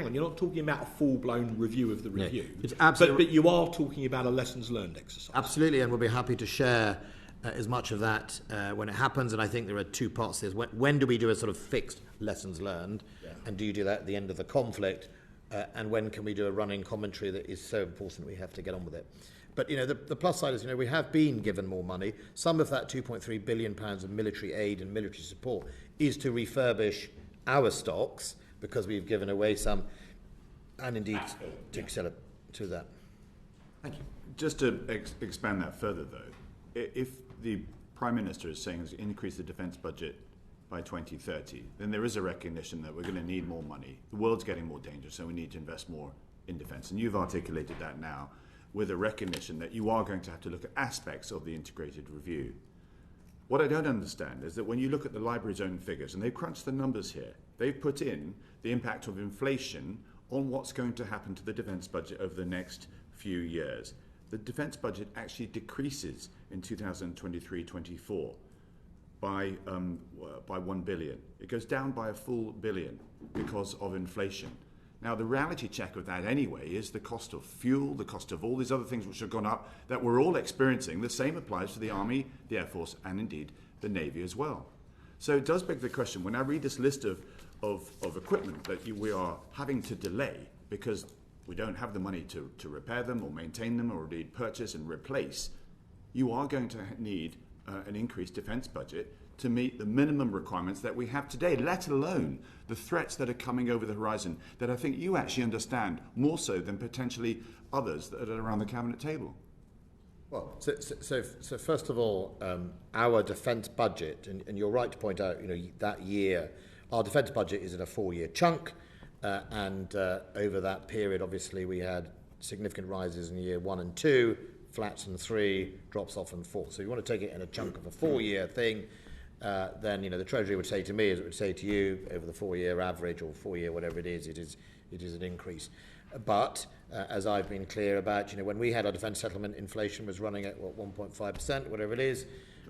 about a full-blown review of the review. It's absolutely... But you are talking about a lessons learned exercise. Absolutely, and we'll be happy to share as much of that when it happens. And I think there are two parts to this. When do we do a sort of fixed lessons learned? Yeah. And do you do that at the end of the conflict? And when can we do a running commentary that is so important we have to get on with it? But, the plus side is, we have been given more money. Some of that £2.3 billion of military aid and military support is to refurbish our stocks, because we've given away some, and indeed to accelerate to that. Thank you. Just to expand that further, though, if the Prime Minister is saying to increase the defence budget by 2030, then there is a recognition that we're going to need more money. The world's getting more dangerous, so we need to invest more in defence. And you've articulated that now with a recognition that you are going to have to look at aspects of the integrated review. What I don't understand is that when you look at the library's own figures, and they've crunched the numbers here, they've put in the impact of inflation on what's going to happen to the defence budget over the next few years. The defence budget actually decreases in 2023-24 by 1 billion. It goes down by a full billion because of inflation. Now, the reality check of that anyway is the cost of fuel, the cost of all these other things which have gone up that we're all experiencing. The same applies to the Army, the Air Force, and indeed the Navy as well. So it does beg the question, when I read this list of equipment that we are having to delay because we don't have the money to repair them or maintain them or indeed purchase and replace, you are going to need an increased defence budget to meet the minimum requirements that we have today, let alone the threats that are coming over the horizon that I think you actually understand more so than potentially others that are around the cabinet table. Well, so first of all, our defence budget, and you're right to point out, that year, our defence budget is in a 4-year chunk, and over that period, obviously, we had significant rises in year 1 and 2, flats in 3, drops off in 4. So you want to take it in a chunk of a 4-year thing. Then the Treasury would say to me, as it would say to you, over the 4-year average or 4-year whatever it is an increase. But as I've been clear about, when we had our defence settlement, inflation was running at 1.5%, whatever it is.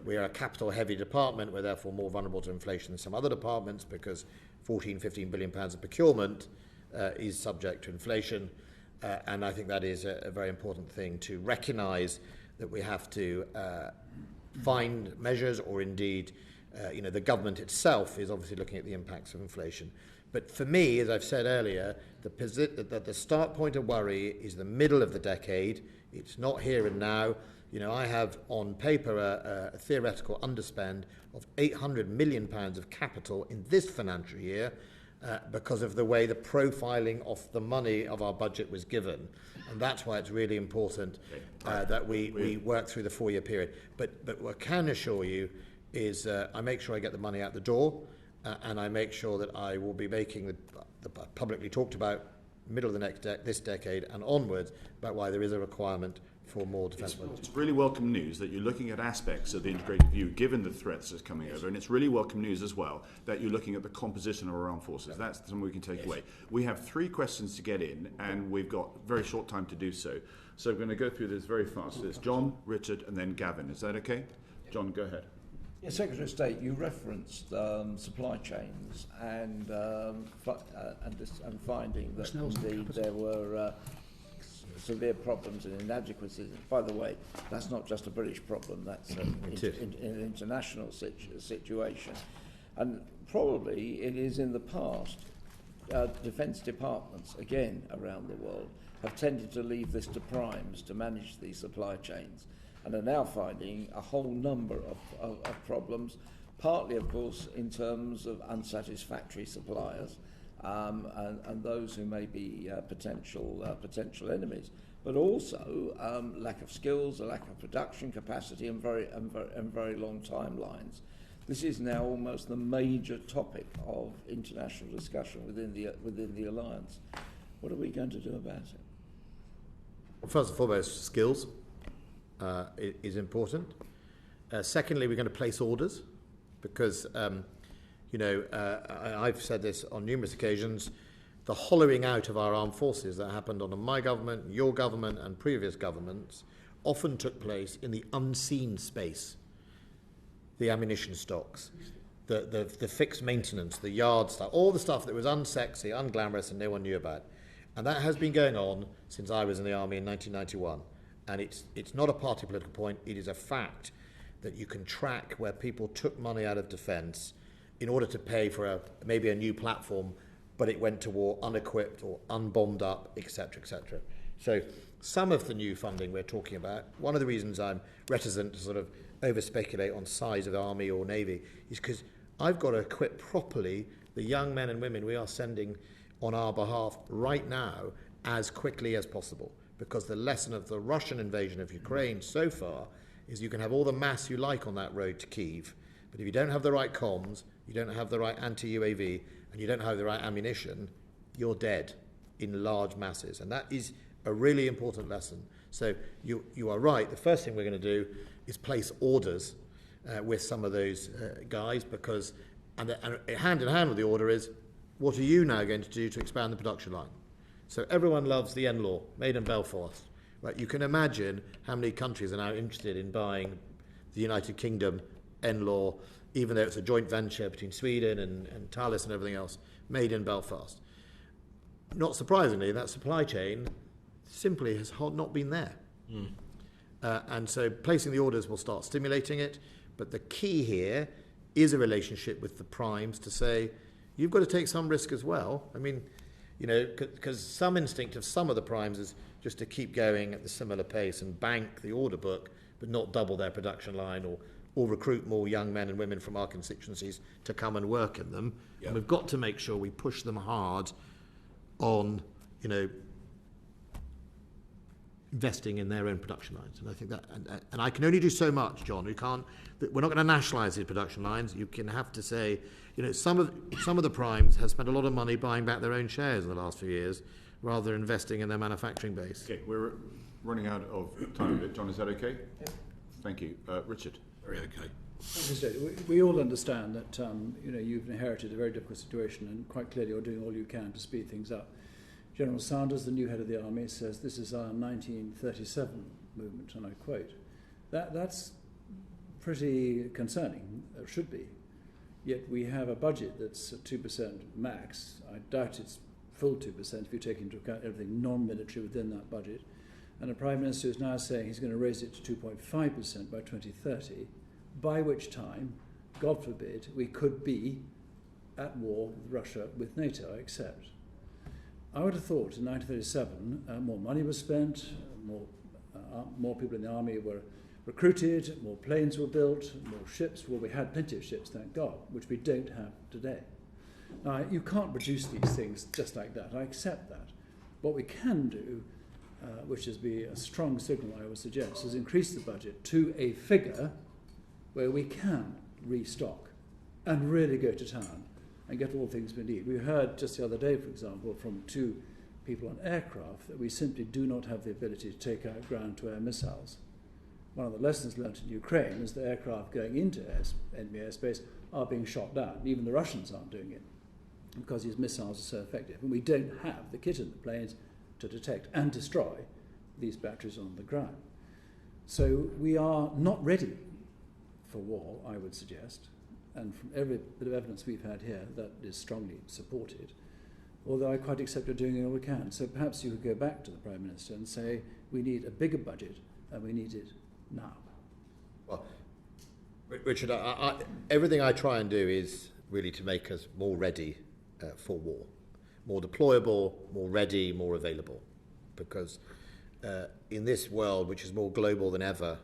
We are a capital-heavy department. We're therefore more vulnerable to inflation than some other departments because 15 billion pounds of procurement is subject to inflation. And I think that is a very important thing to recognise, that we have to find measures, or indeed, the government itself is obviously looking at the impacts of inflation. But for me, as I've said earlier, the start point of worry is the middle of the decade. It's not here and now. I have on paper a theoretical underspend of £800 million of capital in this financial year because of the way the profiling of the money of our budget was given. And that's why it's really important that we work through the 4-year period. But what I can assure you is I make sure I get the money out the door, and I make sure that I will be making the publicly talked about middle of the this decade and onwards about why there is a requirement for more defence budget. It's really welcome news that you're looking at aspects of the integrated view given the threats that's coming over, and it's really welcome news as well that you're looking at the composition of our armed forces. That's something we can take away. We have 3 questions to get in, and we've got very short time to do so. So we're going to go through this very fast. It's John, Richard, and then Gavin. Is that okay? John, go ahead. Yeah, Secretary of State, you referenced supply chains and finding that indeed there were severe problems and inadequacies. By the way, that's not just a British problem, that's an international situation. And probably it is in the past, defence departments, again, around the world, have tended to leave this to primes to manage these supply chains, and are now finding a whole number of problems, partly, of course, in terms of unsatisfactory suppliers, and those who may be potential enemies, but also lack of skills, a lack of production capacity, and very long timelines. This is now almost the major topic of international discussion within the alliance. What are we going to do about it? Well, first and foremost, skills is important. Secondly, we're going to place orders because. I've said this on numerous occasions, the hollowing out of our armed forces that happened under my government, your government, and previous governments often took place in the unseen space, the ammunition stocks. the fixed maintenance, the yard stuff, all the stuff that was unsexy, unglamorous, and no one knew about. And that has been going on since I was in the army in 1991. And it's not a party political point. It is a fact that you can track where people took money out of defence in order to pay for maybe a new platform, but it went to war unequipped or unbombed up, etc., etc. So some of the new funding we're talking about, one of the reasons I'm reticent to sort of over-speculate on size of the army or navy is because I've got to equip properly the young men and women we are sending on our behalf right now as quickly as possible. Because the lesson of the Russian invasion of Ukraine so far is you can have all the mass you like on that road to Kyiv, but if you don't have the right comms, you don't have the right anti-UAV, and you don't have the right ammunition, you're dead in large masses. And that is a really important lesson. So you are right. The first thing we're going to do is place orders with some of those guys, because and hand in hand with the order is, what are you now going to do to expand the production line? So everyone loves the NLAW, made in Belfast. Right? You can imagine how many countries are now interested in buying the United Kingdom NLAW, even though it's a joint venture between Sweden and Thales and everything else, made in Belfast. Not surprisingly, that supply chain simply has not been there. And so placing the orders will start stimulating it. But the key here is a relationship with the primes to say, you've got to take some risk as well. I mean, you know, because some instinct of some of the primes is just to keep going at the similar pace and bank the order book, but not double their production line or recruit more young men and women from our constituencies to come and work in them. Yep. And we've got to make sure we push them hard on, you know, investing in their own production lines. And I think that, and I can only do so much, John. We're not going to nationalise these production lines. You can have to say, you know, some of the primes have spent a lot of money buying back their own shares in the last few years, rather than investing in their manufacturing base. Okay, we're running out of time a bit. John, is that okay? Yeah. Thank you. Richard. Very okay. We all understand that you know, you've inherited a very difficult situation, and quite clearly you're doing all you can to speed things up. General Sanders, the new head of the army, says this is our 1937 movement, and I quote. That's pretty concerning, it should be. Yet we have a budget that's at 2% max. I doubt it's full 2% if you take into account everything non-military within that budget. And the Prime Minister is now saying he's going to raise it to 2.5% by 2030, by which time, God forbid, we could be at war with Russia, with NATO, I accept. I would have thought in 1937 more money was spent, more people in the army were recruited, more planes were built, more ships. Well, we had plenty of ships, thank God, which we don't have today. Now, you can't produce these things just like that. I accept that. What we can do, which is be a strong signal, I would suggest, is increase the budget to a figure where we can restock and really go to town and get all things we need. We heard just the other day, for example, from 2 people on aircraft that we simply do not have the ability to take out ground-to-air missiles. One of the lessons learned in Ukraine is the aircraft going into enemy airspace are being shot down. Even the Russians aren't doing it because these missiles are so effective. And we don't have the kit in the planes to detect and destroy these batteries on the ground. So we are not ready for war, I would suggest. And from every bit of evidence we've had here, that is strongly supported. Although I quite accept you're doing all we can. So perhaps you could go back to the Prime Minister and say, we need a bigger budget and we need it now. Well, Richard, everything I try and do is really to make us more ready for war. More deployable, more ready, more available. Because in this world, which is more global than ever,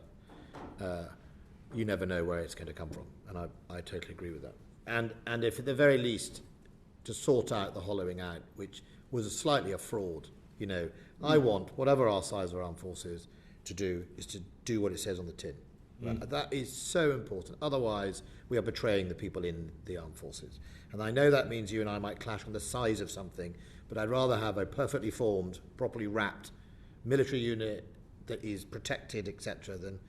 you never know where it's going to come from. And I totally agree with that. And if at the very least, to sort out the hollowing out, which was slightly a fraud, you know, I want, whatever our size of our armed forces, to do is to do what it says on the tin. Right? That is so important. Otherwise, we are betraying the people in the armed forces. And I know that means you and I might clash on the size of something, but I'd rather have a perfectly formed, properly wrapped military unit that is protected, etc., than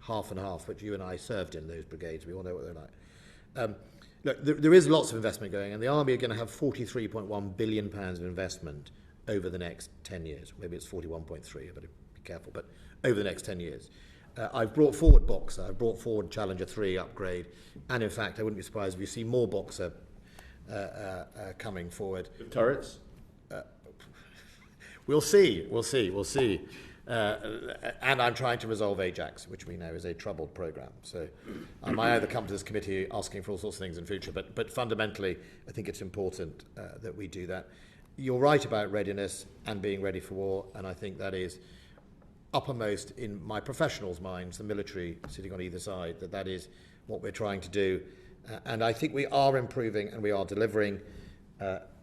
half and half, which you and I served in those brigades. We all know what they're like. Look, there is lots of investment going, and the Army are going to have £43.1 billion of investment over the next 10 years. Maybe it's 41.3, I better be careful, but over the next 10 years. I've brought forward Boxer, I've brought forward Challenger 3 upgrade, and in fact, I wouldn't be surprised if you see more Boxer coming forward. Turrets? We'll see. And I'm trying to resolve Ajax, which we know is a troubled programme. So I might either come to this committee asking for all sorts of things in future, but fundamentally, I think it's important that we do that. You're right about readiness and being ready for war, and I think that is uppermost in my professionals' minds, the military sitting on either side, that is what we're trying to do. And I think we are improving and we are delivering.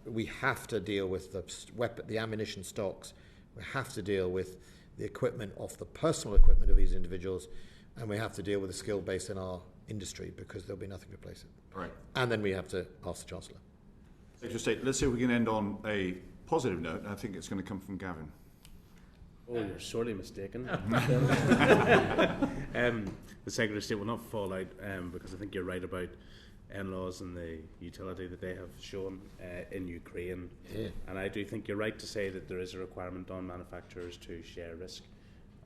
We have to deal with the ammunition stocks. We have to deal with the equipment of the personal equipment of these individuals, and we have to deal with the skill base in our industry, because there'll be nothing to replace it. Right. And then we have to ask the Chancellor. Secretary of State, let's see if we can end on a positive note. I think it's going to come from Gavin. Oh, you're sorely mistaken. The Secretary of State will not fall out, because I think you're right about in-laws and the utility that they have shown in Ukraine. Yeah. And I do think you're right to say that there is a requirement on manufacturers to share risk,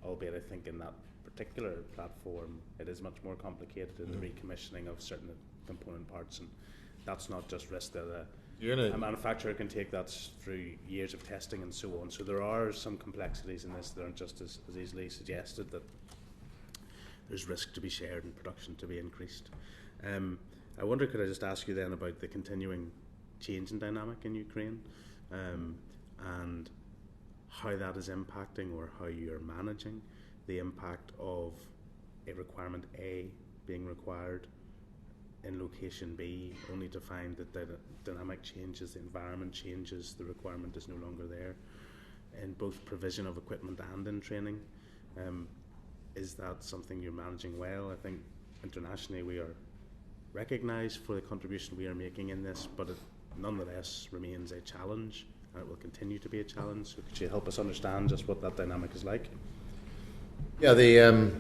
albeit I think in that particular platform it is much more complicated in the recommissioning of certain component parts, and that's not just risk that a manufacturer can take. That's through years of testing and so on. So there are some complexities in this that aren't just as easily suggested, that there's risk to be shared and production to be increased. I wonder, could I just ask you then about the continuing change in dynamic in Ukraine, and how that is impacting, or how you're managing the impact of a requirement A being required in location B, only to find that the dynamic changes, the environment changes, the requirement is no longer there, in both provision of equipment and in training. Is that something you're managing well? I think internationally we are recognised for the contribution we are making in this, but it nonetheless remains a challenge, and it will continue to be a challenge. So could you help us understand just what that dynamic is like? Yeah, the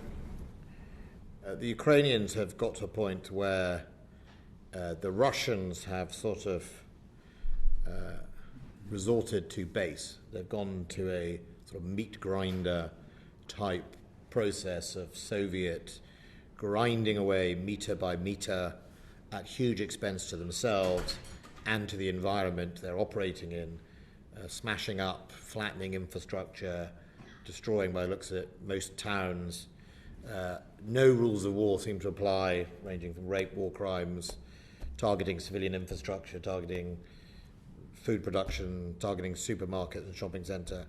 Ukrainians have got to a point where the Russians have sort of resorted to base. They've gone to a sort of meat grinder type process of Soviet grinding away meter by meter at huge expense to themselves and to the environment they're operating in, smashing up, flattening infrastructure, destroying, by the looks of it, most towns. No rules of war seem to apply, ranging from rape, war crimes, targeting civilian infrastructure, targeting food production, targeting supermarkets and shopping centre.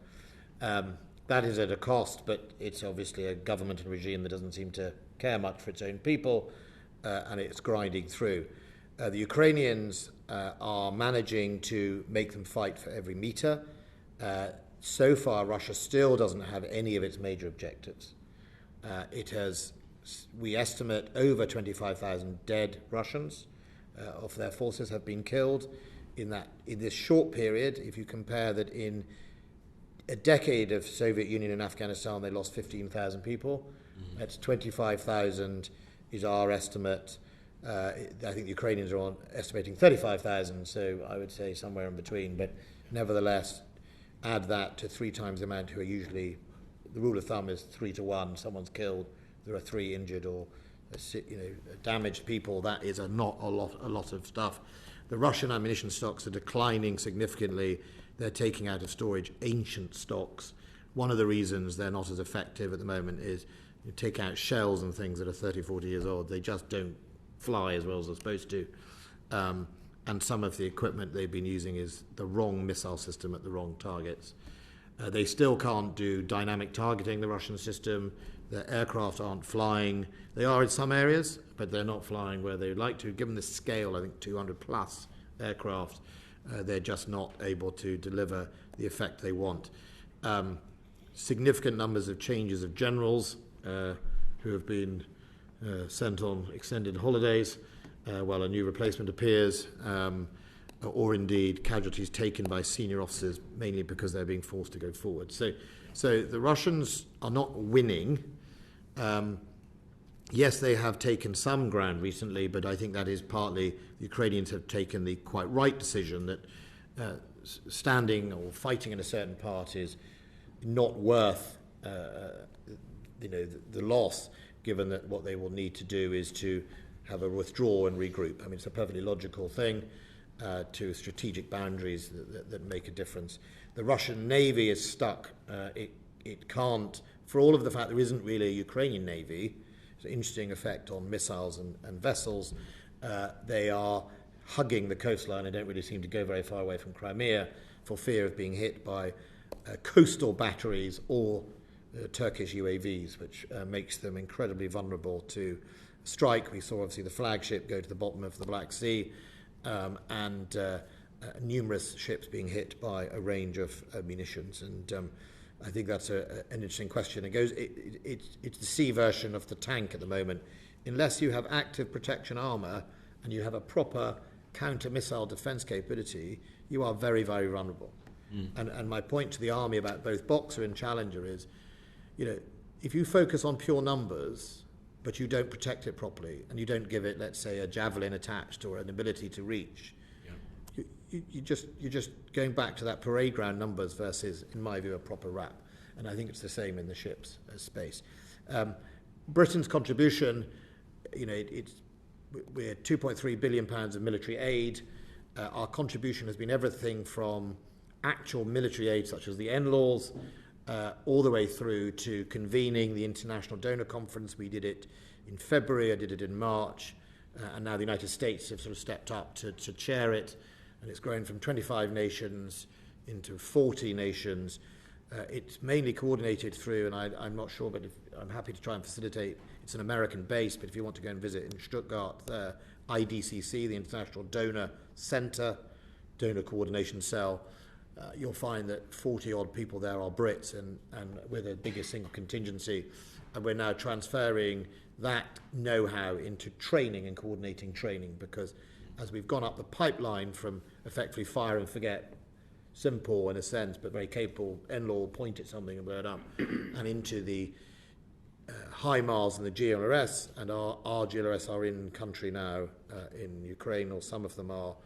That is at a cost, but it's obviously a government and regime that doesn't seem to care much for its own people, and it's grinding through. The Ukrainians are managing to make them fight for every metre. So far, Russia still doesn't have any of its major objectives. It has, we estimate, over 25,000 dead Russians of their forces have been killed in this short period. If you compare that in a decade of Soviet Union and Afghanistan, they lost 15,000 people. That's 25,000 is our estimate. I think the Ukrainians are estimating 35,000, so I would say somewhere in between. But nevertheless, add that to 3 times the amount who are usually, the rule of thumb is 3 to 1. Someone's killed, there are 3 injured or damaged people. That is not a lot of stuff. The Russian ammunition stocks are declining significantly. They're taking out of storage ancient stocks. One of the reasons they're not as effective at the moment is you take out shells and things that are 30, 40 years old. They just don't fly as well as they're supposed to. And some of the equipment they've been using is the wrong missile system at the wrong targets. They still can't do dynamic targeting, the Russian system. Their aircraft aren't flying. They are in some areas, but they're not flying where they would like to. Given the scale, I think 200 plus aircraft, they're just not able to deliver the effect they want. Significant numbers of changes of generals who have been sent on extended holidays while a new replacement appears, or indeed casualties taken by senior officers, mainly because they're being forced to go forward. So the Russians are not winning. Yes, they have taken some ground recently, but I think that is partly the Ukrainians have taken the quite right decision that standing or fighting in a certain part is not worth the loss, given that what they will need to do is to have a withdraw and regroup. I mean, it's a perfectly logical thing to strategic boundaries that make a difference. The Russian Navy is stuck. It can't, for all of the fact there isn't really a Ukrainian Navy. It's an interesting effect on missiles and vessels. They are hugging the coastline. They don't really seem to go very far away from Crimea for fear of being hit by coastal batteries or Turkish UAVs, which makes them incredibly vulnerable to strike. We saw obviously the flagship go to the bottom of the Black Sea, and numerous ships being hit by a range of munitions. And I think that's an interesting question. It's the sea version of the tank at the moment. Unless you have active protection armour and you have a proper counter-missile defence capability, you are very, very vulnerable. And my point to the Army about both Boxer and Challenger is, if you focus on pure numbers, but you don't protect it properly, and you don't give it, let's say, a javelin attached or an ability to reach, you're just going back to that parade ground numbers versus, in my view, a proper RAP. And I think it's the same in the ships space. Britain's contribution, we're £2.3 billion of military aid. Our contribution has been everything from actual military aid, such as the NLAWs, all the way through to convening the International Donor Conference. We did it in February, I did it in March, and now the United States have sort of stepped up to chair it, and it's grown from 25 nations into 40 nations. It's mainly coordinated through, and I'm not sure, but I'm happy to try and facilitate. It's an American base, but if you want to go and visit in Stuttgart, IDCC, the International Donor Center, Donor Coordination Cell, you'll find that 40-odd people there are Brits, and we're the biggest single contingency. And we're now transferring that know-how into training and coordinating training, because as we've gone up the pipeline from effectively fire and forget, simple in a sense, but very capable, NLAW, point at something and blow it up, and into the HIMARS and the GLRS, and our GLRS are in country now in Ukraine, or some of them are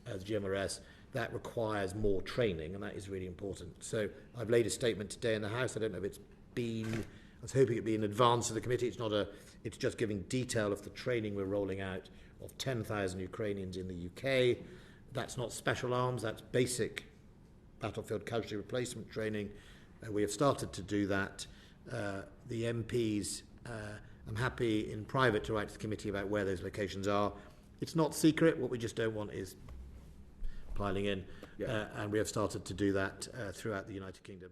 as GMRS. That requires more training, and that is really important. So I've laid a statement today in the House. I don't know if it's been, I was hoping it'd be in advance of the committee. It's just giving detail of the training we're rolling out of 10,000 Ukrainians in the UK. That's not special arms, that's basic battlefield casualty replacement training. We have started to do that. The MPs, I'm happy in private to write to the committee about where those locations are. It's not secret. What we just don't want is piling in. And we have started to do that throughout the United Kingdom.